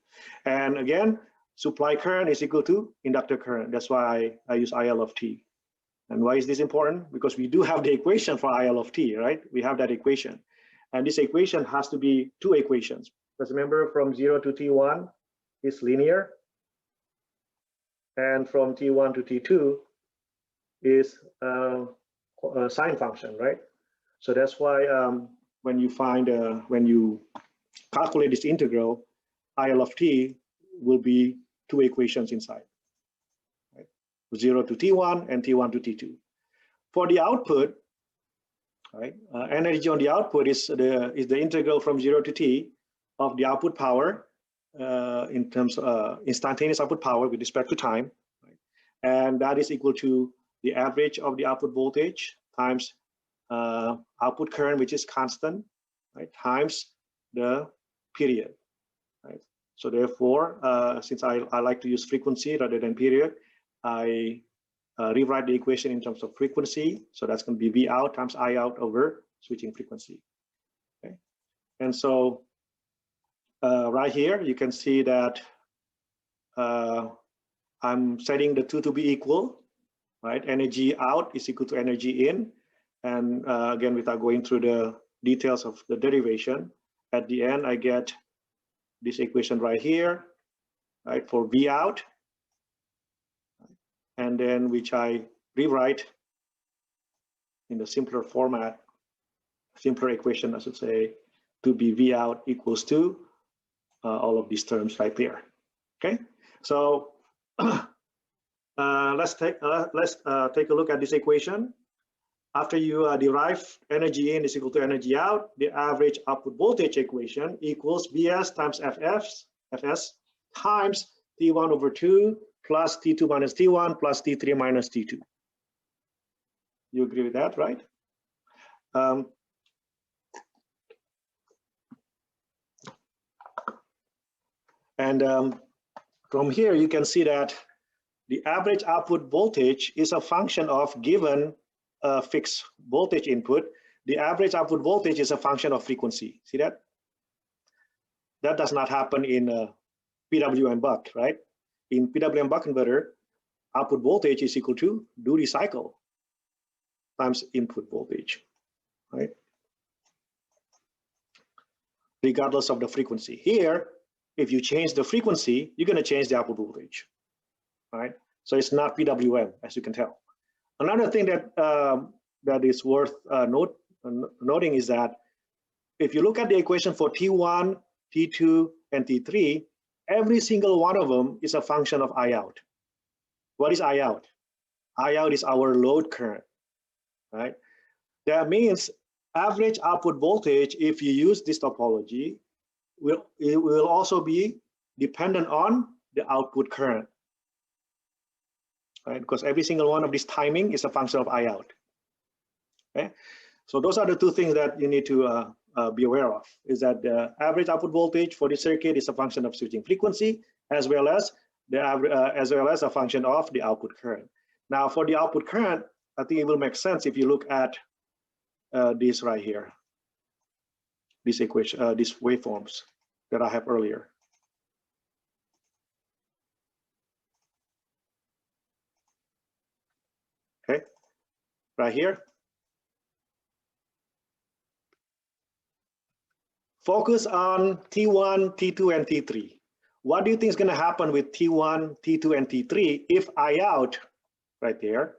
And again, supply current is equal to inductor current. That's why I use IL of T. And why is this important? Because we do have the equation for IL of T, right? We have that equation. And this equation has to be two equations. Because remember, from 0 to T1 is linear. And from T1 to T2 is a sine function, right? So that's why when you calculate this integral, IL of T will be two equations inside. 0 to T1 and T1 to T2. For the output, right? Energy on the output is the integral from 0 to t of the output power in terms of instantaneous output power with respect to time, right? And that is equal to the average of the output voltage times output current, which is constant, right, times the period, right? So therefore, since I like to use frequency rather than period, I rewrite the equation in terms of frequency. So that's going to be V out times I out over switching frequency. Okay, and so right here you can see that I'm setting the two to be equal, right? Energy out is equal to energy in, and again, without going through the details of the derivation, at the end I get this equation right here, right, for V out, and then which I rewrite in the simpler format, simpler equation, I should say, to be V out equals to all of these terms right there. Okay, so let's take a look at this equation. After you derive energy in is equal to energy out, the average output voltage equation equals Vs times Fs times T1 over 2 plus T2 minus T1 plus T3 minus T2. You agree with that, right? From here, you can see that the average output voltage is a function of given fixed voltage input. The average output voltage is a function of frequency. See that? That does not happen in PWM buck, right? In PWM buck converter, output voltage is equal to duty cycle times input voltage, right? Regardless of the frequency. Here, if you change the frequency, you're going to change the output voltage, right? So it's not PWM, as you can tell. Another thing that that is worth noting is that if you look at the equation for T1, T2, and T3, every single one of them is a function of I out. What is I out? I out is our load current, right? That means average output voltage, if you use this topology, it will also be dependent on the output current, right? Because every single one of this timing is a function of I out. Okay, so those are the two things that you need to be aware of, is that the average output voltage for the circuit is a function of switching frequency, as well as the a function of the output current. Now, for the output current, I think it will make sense if you look at this right here, this equation, these waveforms that I have earlier. Okay, right here. Focus on T1, T2, and T3. What do you think is going to happen with T1, T2, and T3 if I out right there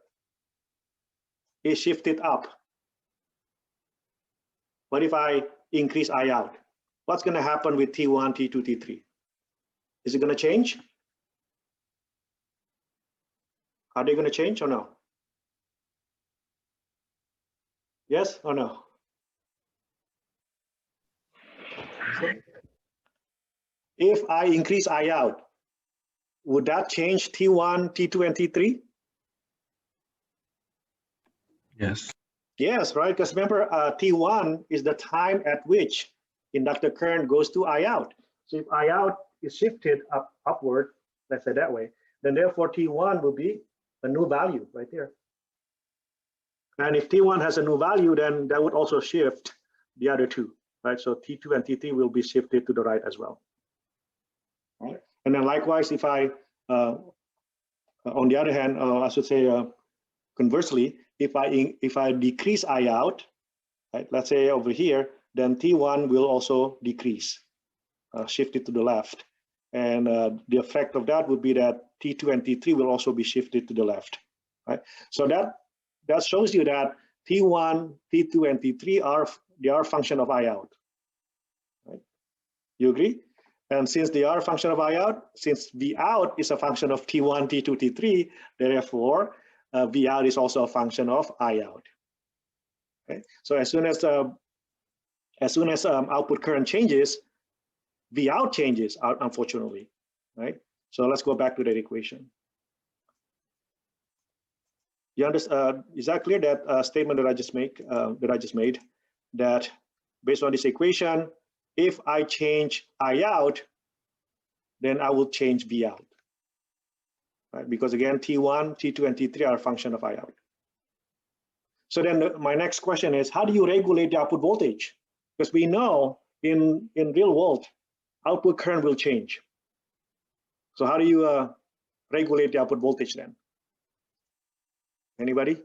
is shifted up? What if I increase I out? What's going to happen with T1, T2, T3? Is it going to change? Are they going to change or no? Yes or no? If I increase I out, would that change T1, T2, and T3? Yes. Yes, right, because remember, T1 is the time at which inductor current goes to I out. So if I out is shifted upward, let's say that way, then therefore T1 will be a new value right there. And if T1 has a new value, then that would also shift the other two, right? So T2 and T3 will be shifted to the right as well. Right? And then likewise, if I, on the other hand, I should say conversely, if I decrease I out, right, let's say over here, then T1 will also decrease, shifted to the left. And the effect of that would be that T2 and T3 will also be shifted to the left, right? So that shows you that T1, T2, and T3 are a function of I out, right? You agree? And since they are a function of I out, since V out is a function of T1, T2, T3, therefore V out is also a function of I out. Okay, so as soon as output current changes, V out changes, unfortunately, right? So let's go back to that equation. You understand? Is that clear? That statement that I just made, that based on this equation, if I change I out, then I will change V out, right? Because again, T1, T2, and T3 are a function of I out. So then my next question is, how do you regulate the output voltage? Because we know in real world, output current will change. So how do you regulate the output voltage then? Anybody?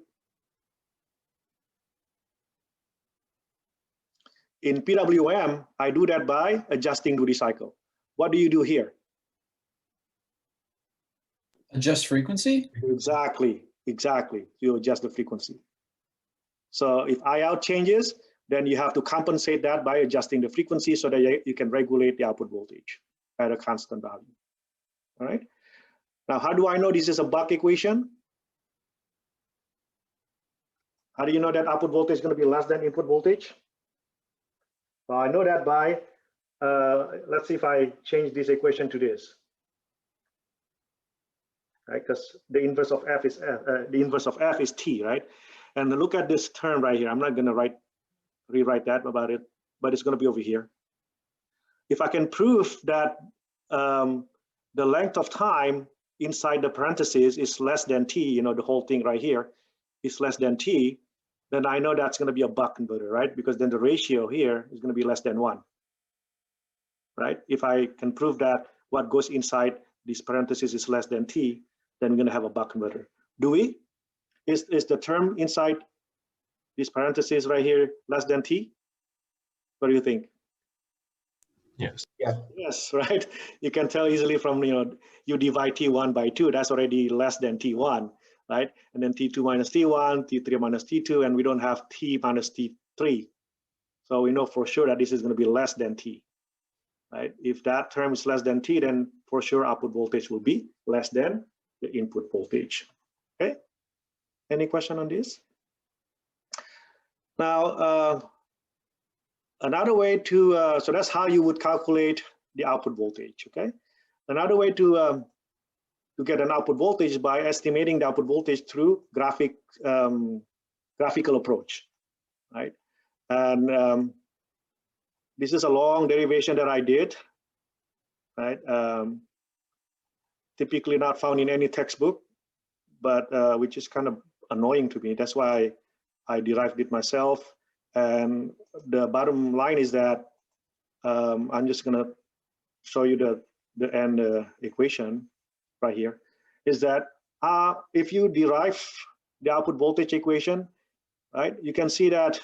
In PWM, I do that by adjusting duty cycle. What do you do here? Adjust frequency? Exactly. You adjust the frequency. So if I out changes, then you have to compensate that by adjusting the frequency so that you can regulate the output voltage at a constant value. All right. Now, how do I know this is a buck equation? How do you know that output voltage is going to be less than input voltage? Well, I know that by, let's see if I change this equation to this. Right, because the inverse of F is T, right? And look at this term right here. I'm not going to rewrite that about it, but it's going to be over here. If I can prove that the length of time inside the parentheses is less than T, you know, the whole thing right here is less than T, then I know that's going to be a buck converter, right? Because then the ratio here is going to be less than 1, right? If I can prove that what goes inside these parentheses is less than T, then we're going to have a buck converter. Do we? Is the term inside these parentheses right here less than T? What do you think? Yes. Yeah. Yes, right? You can tell easily from, you know, you divide T1 by 2, that's already less than T1, right? And then T2 minus T1, T3 minus T2, and we don't have T minus T3. So we know for sure that this is going to be less than T, right? If that term is less than T, then for sure output voltage will be less than the input voltage. Okay? Any question on this? Now, another way to, so that's how you would calculate the output voltage, okay? Another way to get an output voltage is by estimating the output voltage through graphical approach, right? And this is a long derivation that I did, right? Typically not found in any textbook, but which is kind of annoying to me. That's why I derived it myself. And the bottom line is that I'm just going to show you the end equation right here, is that if you derive the output voltage equation, right, you can see that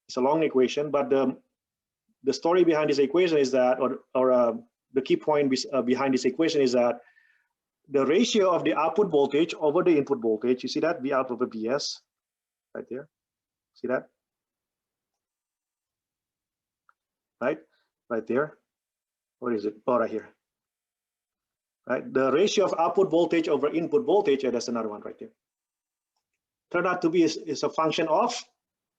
it's a long equation, but the story behind this equation is that, or the key point behind this equation is that the ratio of the output voltage over the input voltage, you see that, V out over Vs, right there, see that? Right there. What is it? Oh, right here. Right, the ratio of output voltage over input voltage, that's another one right there. Turned out to be is a function of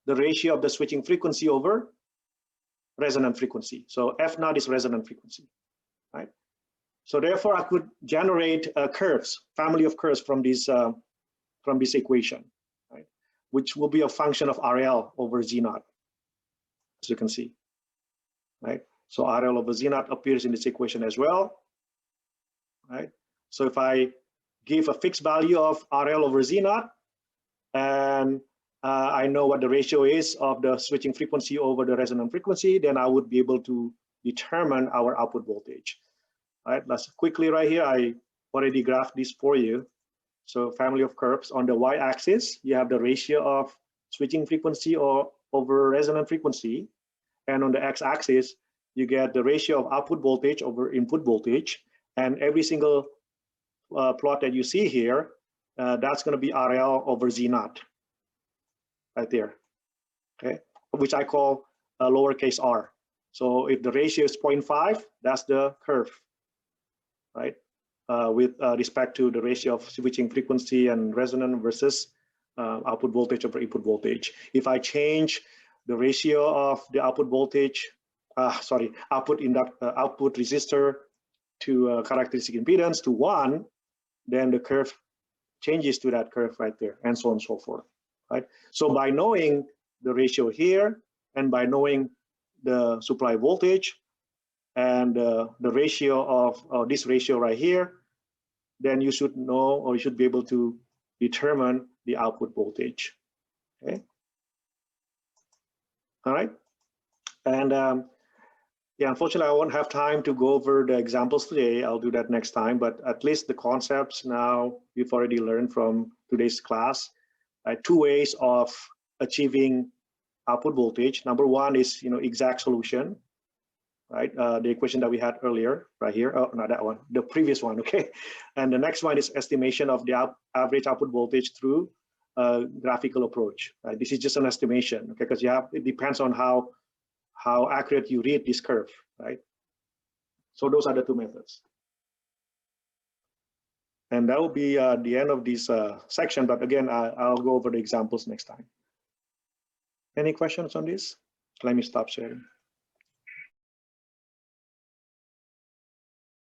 the ratio of the switching frequency over resonant frequency. So F naught is resonant frequency, right? So therefore, I could generate curves, family of curves from this equation, right? Which will be a function of RL over Z naught, as you can see, right? So RL over Z naught appears in this equation as well, right? So if I give a fixed value of RL over Z naught, and I know what the ratio is of the switching frequency over the resonant frequency, then I would be able to determine our output voltage. All right, let's quickly right here, I already graphed this for you. So family of curves on the y-axis, you have the ratio of switching frequency over resonant frequency. And on the x-axis, you get the ratio of output voltage over input voltage. And every single plot that you see here, that's going to be RL over Z naught, right there, okay? Which I call lowercase r. So if the ratio is 0.5, that's the curve, right? With respect to the ratio of switching frequency and resonant versus output voltage over input voltage. If I change the ratio of the output voltage, output resistor to characteristic impedance to 1, then the curve changes to that curve right there, and so on and so forth, right? So by knowing the ratio here, and by knowing the supply voltage, and the ratio of this ratio right here, then you should know, or you should be able to determine the output voltage, okay? All right, and yeah, unfortunately, I won't have time to go over the examples today. I'll do that next time, but at least the concepts now we've already learned from today's class. 2 ways of achieving output voltage. Number 1 is, exact solution, right? The equation that we had earlier, right here. Oh, not that one, the previous one, okay? And the next one is estimation of the average output voltage through graphical approach, right? This is just an estimation, okay? Because it depends on how accurate you read this curve, right? So those are the 2 methods. And that will be the end of this section, but again, I'll go over the examples next time. Any questions on this? Let me stop sharing.